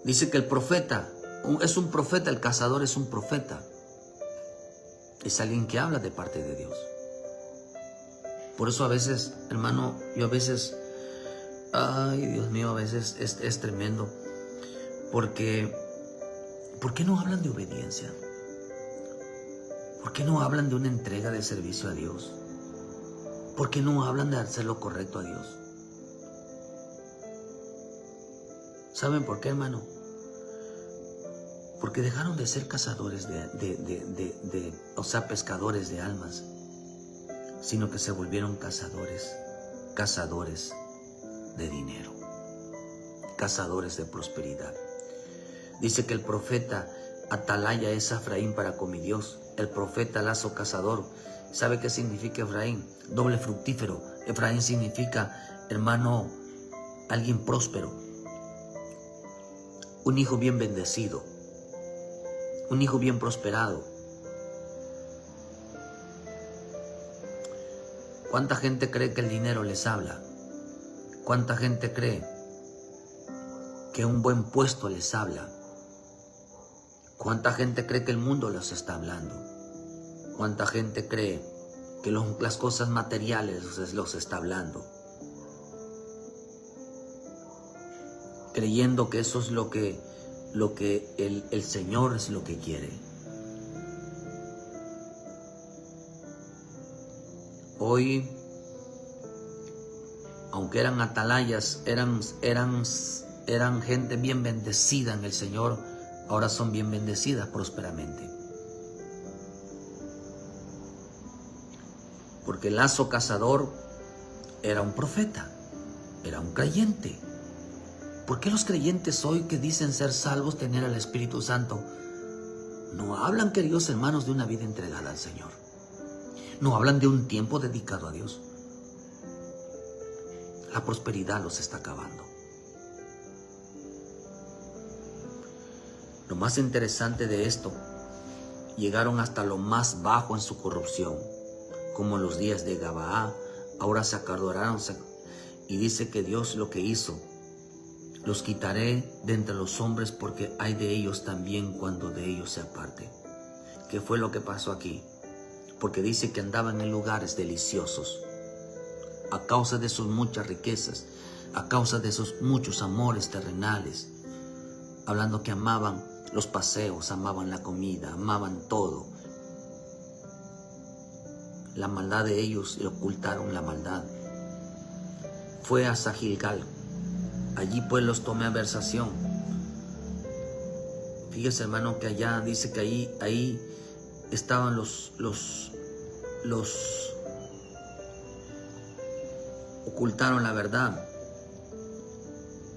S1: Dice que el profeta es un profeta, el cazador es un profeta. Es alguien que habla de parte de Dios. Por eso a veces, hermano, yo a veces, ay Dios mío, a veces es tremendo. Porque, ¿por qué no hablan de obediencia? ¿Por qué no hablan de una entrega de servicio a Dios? ¿Por qué no hablan de hacer lo correcto a Dios? ¿Saben por qué, hermano? Porque dejaron de ser cazadores o sea, pescadores de almas, sino que se volvieron cazadores de dinero, cazadores de prosperidad. Dice que el profeta atalaya es Efraín para con mi Dios, el profeta lazo cazador. ¿Sabe qué significa Efraín? Doble fructífero. Efraín significa, hermano, alguien próspero, un hijo bien bendecido, un hijo bien prosperado. ¿Cuánta gente cree que el dinero les habla? ¿Cuánta gente cree que un buen puesto les habla? ¿Cuánta gente cree que el mundo los está hablando? ¿Cuánta gente cree que las cosas materiales los está hablando? Creyendo que eso es lo que el Señor es lo que quiere. Hoy, aunque eran atalayas, eran gente bien bendecida en el Señor, ahora son bien bendecidas prósperamente. Porque el lazo cazador era un profeta, era un creyente. ¿Por qué los creyentes hoy que dicen ser salvos, tener al Espíritu Santo, no hablan, queridos hermanos, de una vida entregada al Señor? No hablan de un tiempo dedicado a Dios. La prosperidad los está acabando. Lo más interesante de esto, llegaron hasta lo más bajo en su corrupción, como en los días de Gabaá. Ahora se acordaron y dice que Dios lo que hizo: los quitaré de entre los hombres, porque hay de ellos también cuando de ellos se aparte. ¿Qué fue lo que pasó aquí? Porque dice que andaban en lugares deliciosos, a causa de sus muchas riquezas, a causa de sus muchos amores terrenales, hablando que amaban los paseos, amaban la comida, amaban todo. La maldad de ellos, le ocultaron la maldad. Fue hasta Gilgal. Allí pues los tomé a versación. Fíjese, hermano, que allá dice que ahí estaban los ocultaron la verdad.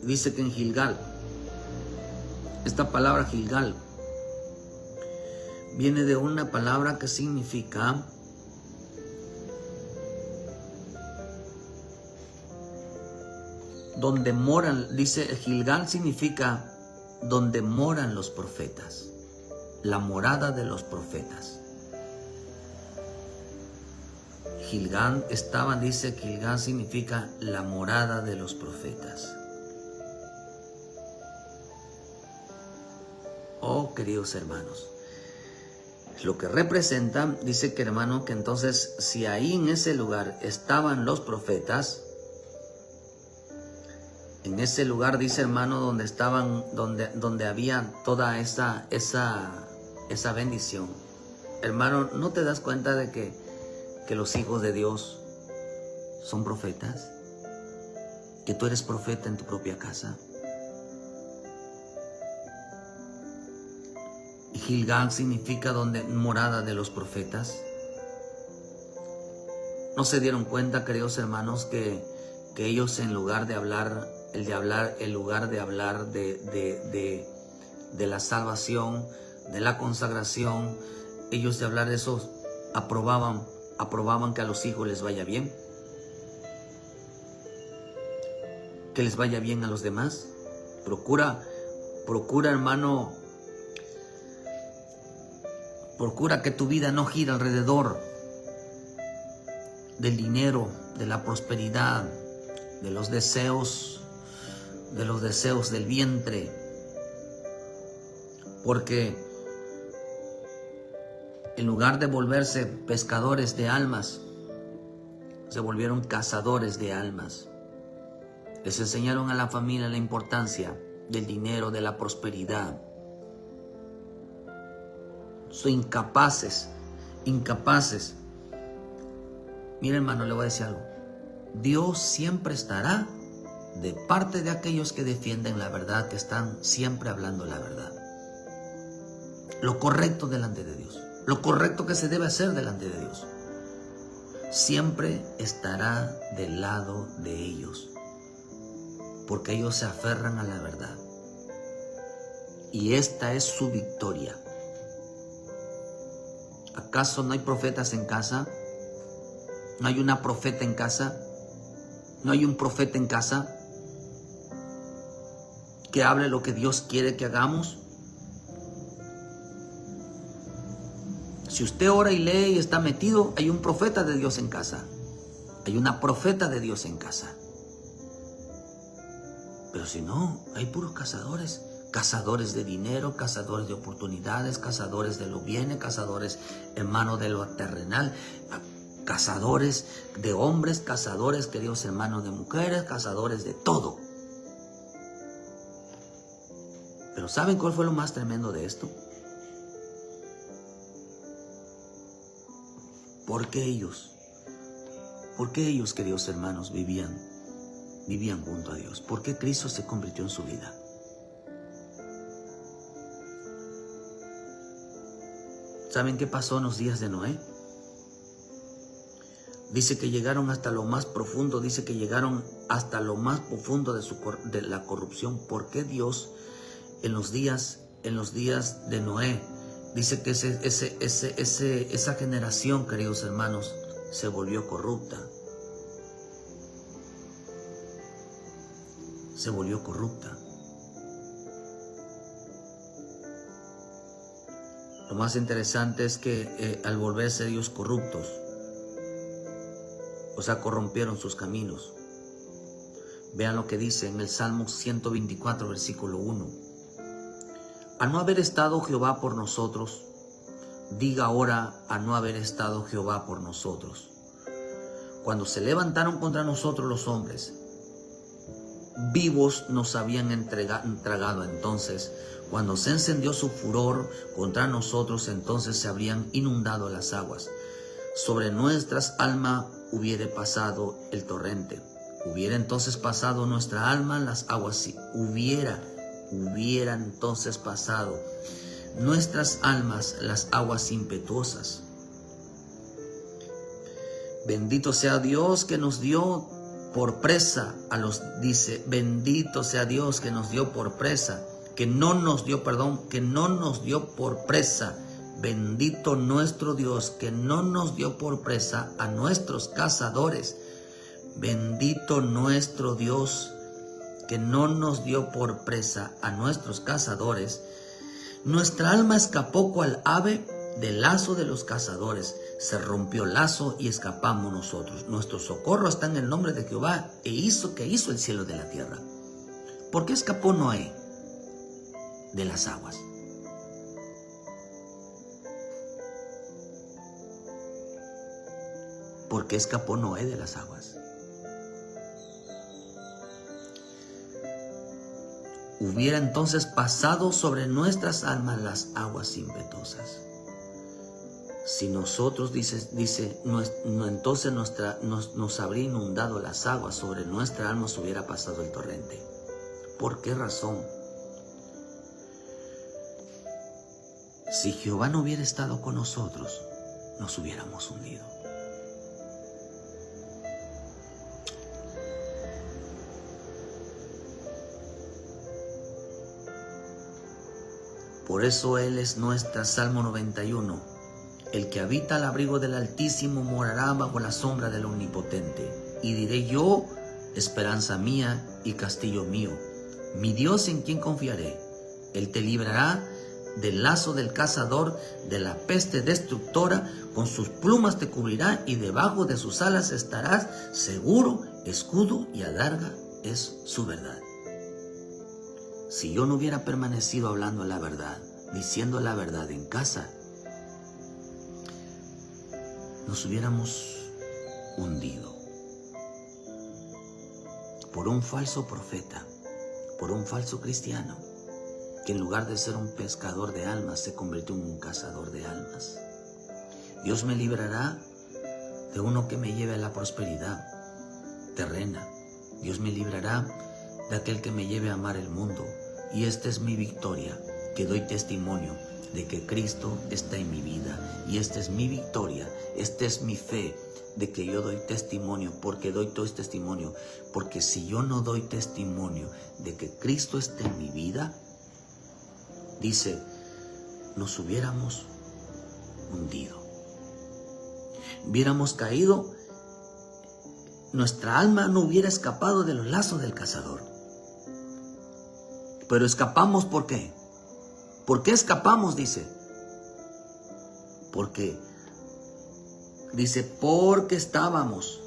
S1: Dice que en Gilgal, esta palabra Gilgal viene de una palabra que significa donde moran. Dice Gilgal significa donde moran los profetas, la morada de los profetas. Gilgal dice que Gilgal significa la morada de los profetas. Oh, queridos hermanos, lo que representa, dice que, hermano, que entonces si ahí en ese lugar estaban los profetas, en ese lugar, dice, hermano, donde estaban, donde había toda esa bendición, hermano, ¿no te das cuenta de que los hijos de Dios son profetas? Que tú eres profeta en tu propia casa. Gilgal significa donde morada de los profetas. ¿No se dieron cuenta, queridos hermanos, que ellos en lugar de hablar de la salvación, de la consagración, ellos de hablar de eso aprobaban que a los hijos les vaya bien, que les vaya bien a los demás? Procura, hermano, Procura que tu vida no gire alrededor del dinero, de la prosperidad, de los deseos del vientre. Porque en lugar de volverse pescadores de almas, se volvieron cazadores de almas. Les enseñaron a la familia la importancia del dinero, de la prosperidad. Son incapaces. Mira, hermano, le voy a decir algo. Dios siempre estará de parte de aquellos que defienden la verdad, que están siempre hablando la verdad. Lo correcto delante de Dios. Lo correcto que se debe hacer delante de Dios. Siempre estará del lado de ellos. Porque ellos se aferran a la verdad. Y esta es su victoria. ¿Acaso no hay profetas en casa? ¿No hay una profeta en casa? ¿No hay un profeta en casa que hable lo que Dios quiere que hagamos? Si usted ora y lee y está metido, hay un profeta de Dios en casa. Hay una profeta de Dios en casa. Pero si no, hay puros cazadores. Cazadores de dinero, cazadores de oportunidades, cazadores de lo bienes, cazadores, hermano, de lo terrenal, cazadores de hombres, cazadores, queridos hermanos, de mujeres, cazadores de todo. Pero ¿saben cuál fue lo más tremendo de esto? ¿Por qué ellos, queridos hermanos, vivían junto a Dios? ¿Por qué Cristo se convirtió en su vida? ¿Saben qué pasó en los días de Noé? Dice que llegaron hasta lo más profundo, de la corrupción. ¿Por qué Dios en los días de Noé? Dice que esa generación, queridos hermanos, se volvió corrupta. Se volvió corrupta. Lo más interesante es que al volverse ellos corruptos, o sea, corrompieron sus caminos. Vean lo que dice en el Salmo 124, versículo 1. A no haber estado Jehová por nosotros, diga ahora, a no haber estado Jehová por nosotros. Cuando se levantaron contra nosotros los hombres, vivos nos habían tragado. Entonces, cuando se encendió su furor contra nosotros, entonces se habrían inundado las aguas. Sobre nuestras almas hubiere pasado el torrente. Hubiera entonces pasado nuestra alma las aguas. Si hubiera entonces pasado nuestras almas las aguas impetuosas. Bendito sea Dios que nos dio por presa bendito sea Dios que nos dio por presa, que no nos dio por presa. Bendito nuestro Dios que no nos dio por presa a nuestros cazadores. Bendito nuestro Dios que no nos dio por presa a nuestros cazadores. Nuestra alma escapó cual ave del lazo de los cazadores. Se rompió el lazo y escapamos nosotros. Nuestro socorro está en el nombre de Jehová, que hizo el cielo de la tierra. ¿Por qué escapó Noé de las aguas? ¿Por qué escapó Noé de las aguas? Hubiera entonces pasado sobre nuestras almas las aguas impetuosas. Si nosotros, entonces nos habría inundado las aguas, sobre nuestra alma se hubiera pasado el torrente. ¿Por qué razón? Si Jehová no hubiera estado con nosotros, nos hubiéramos hundido. Por eso Él es nuestra, Salmo 91. El que habita al abrigo del Altísimo morará bajo la sombra del Omnipotente. Y diré yo, esperanza mía y castillo mío, mi Dios en quien confiaré. Él te librará del lazo del cazador, de la peste destructora. Con sus plumas te cubrirá y debajo de sus alas estarás seguro. Escudo y adarga es su verdad. Si yo no hubiera permanecido hablando la verdad, diciendo la verdad en casa, nos hubiéramos hundido por un falso profeta, por un falso cristiano, que en lugar de ser un pescador de almas se convirtió en un cazador de almas. Dios me librará de uno que me lleve a la prosperidad terrena. Dios me librará de aquel que me lleve a amar el mundo. Y esta es mi victoria, que doy testimonio de que Cristo está en mi vida. Y esta es mi victoria, esta es mi fe, de que yo doy testimonio. Porque doy todo testimonio, porque si yo no doy testimonio de que Cristo está en mi vida, dice, nos hubiéramos hundido, hubiéramos caído, nuestra alma no hubiera escapado de los lazos del cazador. Pero escapamos, ¿por qué? ¿Por qué escapamos? Dice, porque estábamos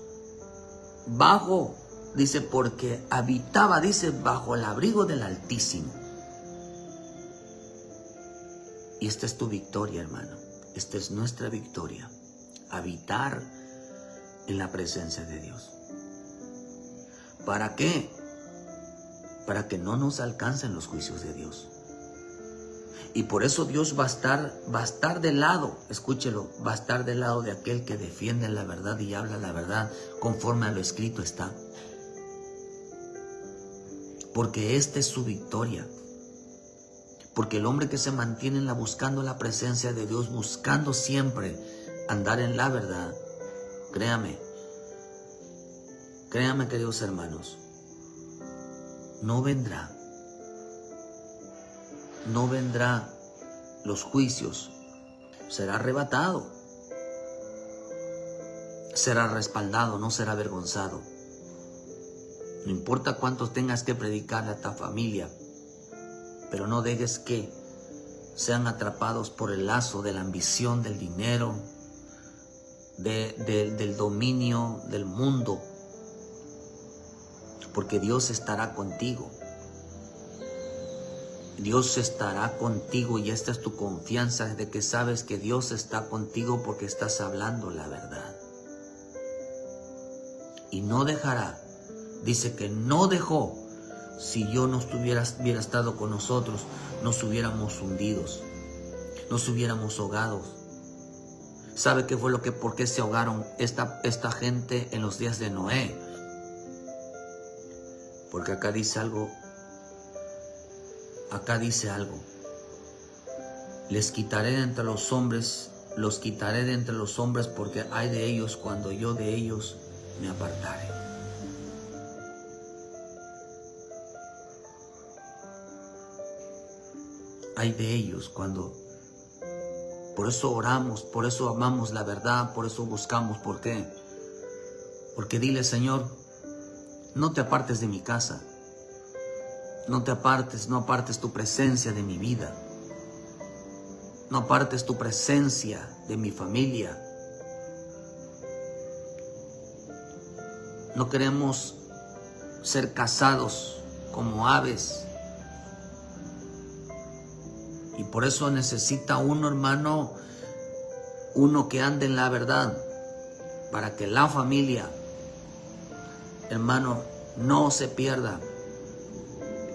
S1: bajo, dice, porque habitaba, dice, bajo el abrigo del Altísimo. Y esta es tu victoria, hermano. Esta es nuestra victoria. Habitar en la presencia de Dios. ¿Para qué? Para que no nos alcancen los juicios de Dios. Y por eso Dios va a estar del lado, escúchelo, va a estar del lado de aquel que defiende la verdad y habla la verdad conforme a lo escrito está. Porque esta es su victoria. Porque el hombre que se mantiene buscando la presencia de Dios, buscando siempre andar en la verdad, créame, queridos hermanos, no vendrá los juicios, será arrebatado, será respaldado, no será avergonzado. No importa cuántos tengas que predicarle a tu familia, pero no dejes que sean atrapados por el lazo de la ambición, del dinero, del dominio del mundo, porque Dios estará contigo. Dios estará contigo y esta es tu confianza de que sabes que Dios está contigo porque estás hablando la verdad. Y no dejará, dice que no dejó. Si yo no hubiera estado con nosotros, nos hubiéramos hundidos, nos hubiéramos ahogados. ¿Sabe qué fue por qué se ahogaron esta gente en los días de Noé? Porque acá dice algo. Les quitaré de entre los hombres, los quitaré de entre los hombres, porque hay de ellos cuando yo de ellos me apartare. Hay de ellos cuando... Por eso oramos, por eso amamos la verdad, por eso buscamos. ¿Por qué? Porque dile, Señor, no te apartes de mi casa. No apartes tu presencia de mi vida. No apartes tu presencia de mi familia. No queremos ser cazados como aves. Y por eso necesita uno, hermano, uno que ande en la verdad, para que la familia, hermano, no se pierda.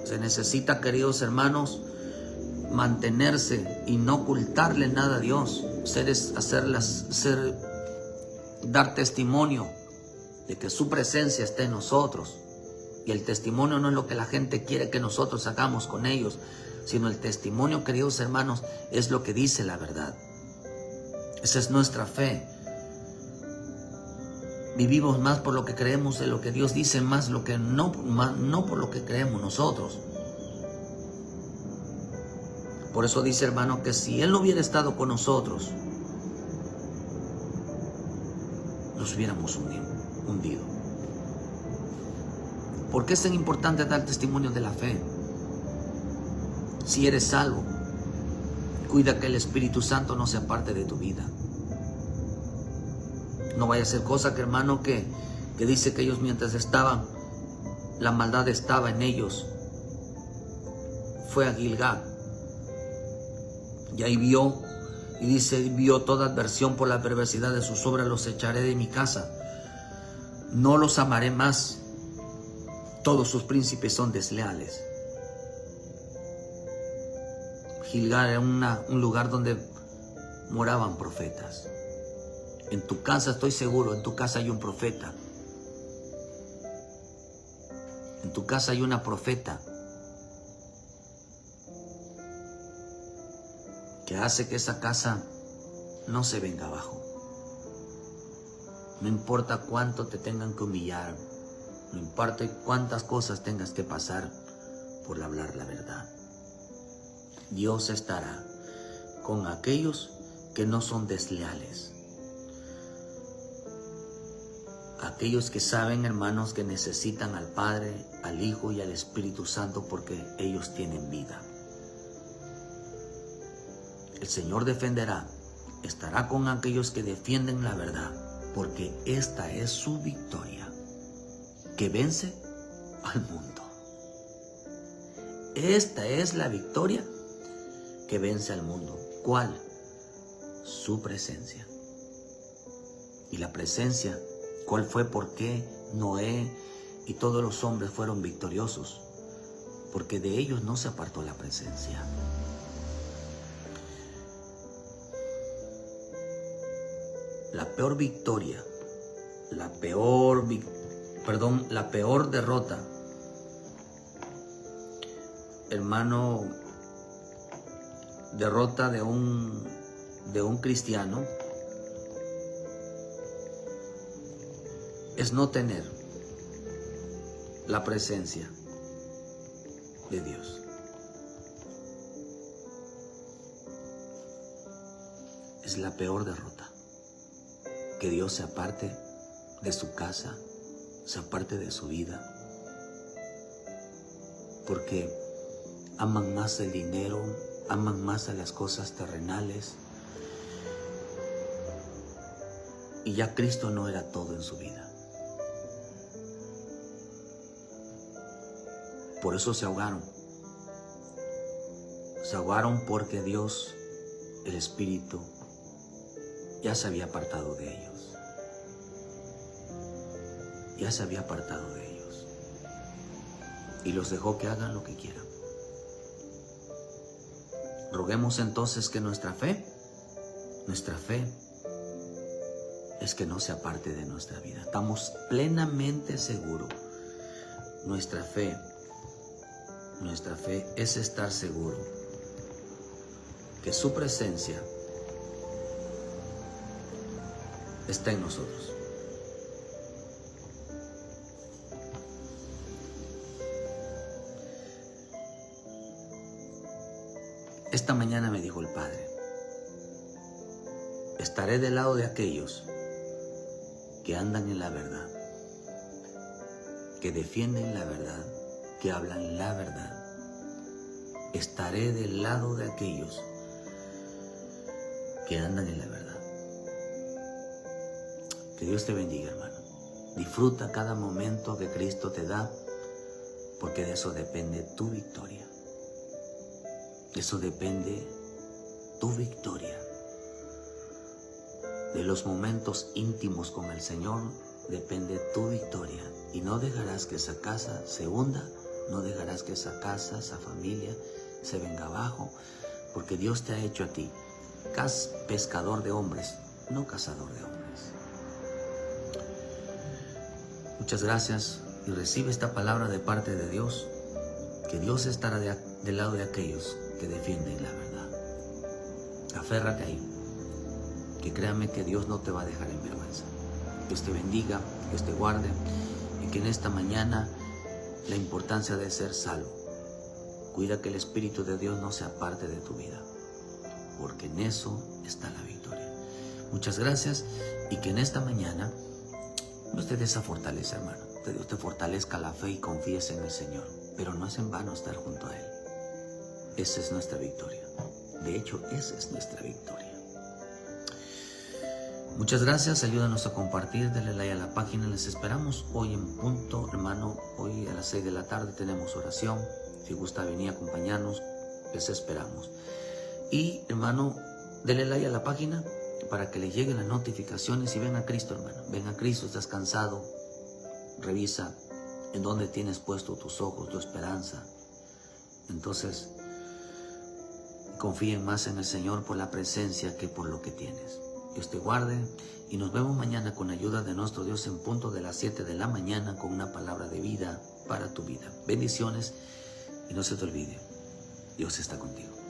S1: Se necesita, queridos hermanos, mantenerse y no ocultarle nada a Dios. Dar testimonio de que su presencia está en nosotros. Y el testimonio no es lo que la gente quiere que nosotros hagamos con ellos, sino el testimonio, queridos hermanos, es lo que dice la verdad. Esa es nuestra fe. Vivimos más por lo que creemos de lo que Dios dice, más no por lo que creemos nosotros. Por eso dice, hermano, que si Él no hubiera estado con nosotros, nos hubiéramos hundido. ¿Por qué es tan importante dar testimonio de la fe? Si eres salvo, Cuida que el Espíritu Santo no sea parte de tu vida. No vaya a ser cosa que, hermano, que dice que ellos mientras estaban, la maldad estaba en ellos. Fue a Gilgal y ahí vio, y dice, vio toda adversión por la perversidad de sus obras, los echaré de mi casa. No los amaré más. Todos sus príncipes son desleales. Gilgal era un lugar donde moraban profetas. En tu casa, estoy seguro, en tu casa hay un profeta. En tu casa hay una profeta que hace que esa casa no se venga abajo. No importa cuánto te tengan que humillar, no importa cuántas cosas tengas que pasar por hablar la verdad. Dios estará con aquellos que no son desleales. Aquellos que saben, hermanos, que necesitan al Padre, al Hijo y al Espíritu Santo porque ellos tienen vida. El Señor defenderá, estará con aquellos que defienden la verdad, porque esta es su victoria, que vence al mundo. Esta es la victoria que vence al mundo. ¿Cuál? Su presencia. Y la presencia, ¿cuál fue? ¿Por qué Noé y todos los hombres fueron victoriosos? Porque de ellos no se apartó la presencia. La peor victoria, la peor derrota, hermano, derrota de un cristiano es no tener la presencia de Dios. Es la peor derrota. Que Dios se aparte de su casa, se aparte de su vida, porque aman más el dinero, aman más a las cosas terrenales, y ya Cristo no era todo en su vida. Por eso se ahogaron. Se ahogaron porque Dios, el Espíritu, ya se había apartado de ellos. Ya se había apartado de ellos. Y los dejó que hagan lo que quieran. Roguemos entonces que nuestra fe es que no se aparte de nuestra vida. Estamos plenamente seguros. Nuestra fe es estar seguro que su presencia está en nosotros. Esta mañana me dijo el Padre, estaré del lado de aquellos que andan en la verdad, que defienden la verdad, que hablan la verdad. Estaré del lado de aquellos que andan en la verdad. Que Dios te bendiga, hermano. Disfruta cada momento que Cristo te da, porque de eso depende tu victoria. De eso depende tu victoria. De los momentos íntimos con el Señor depende tu victoria. Y no dejarás que esa casa se hunda, no dejarás que esa casa, esa familia se venga abajo, porque Dios te ha hecho a ti pescador de hombres, no cazador de hombres. Muchas gracias y recibe esta palabra de parte de Dios, que Dios estará del lado de aquellos que defienden la verdad. Aférrate ahí, que créame que Dios no te va a dejar en vergüenza. Dios te bendiga, Dios te guarde, y que en esta mañana la importancia de ser salvo. Cuida que el Espíritu de Dios no se aparte de tu vida, porque en eso está la victoria. Muchas gracias, y que en esta mañana Dios te dé esa fortaleza, hermano. Que Dios te fortalezca la fe y confíes en el Señor. Pero no es en vano estar junto a Él. Esa es nuestra victoria. De hecho, esa es nuestra victoria. Muchas gracias, ayúdanos a compartir, denle like a la página, les esperamos hoy en punto, hermano, hoy a las 6 de la tarde tenemos oración, si gusta venir a acompañarnos, les esperamos. Y hermano, denle like a la página para que le lleguen las notificaciones y ven a Cristo, hermano, ven a Cristo, estás cansado, revisa en dónde tienes puesto tus ojos, tu esperanza. Entonces, confíen más en el Señor por la presencia que por lo que tienes. Dios te guarde y nos vemos mañana con ayuda de nuestro Dios en punto de las 7 de la mañana con una palabra de vida para tu vida. Bendiciones y no se te olvide, Dios está contigo.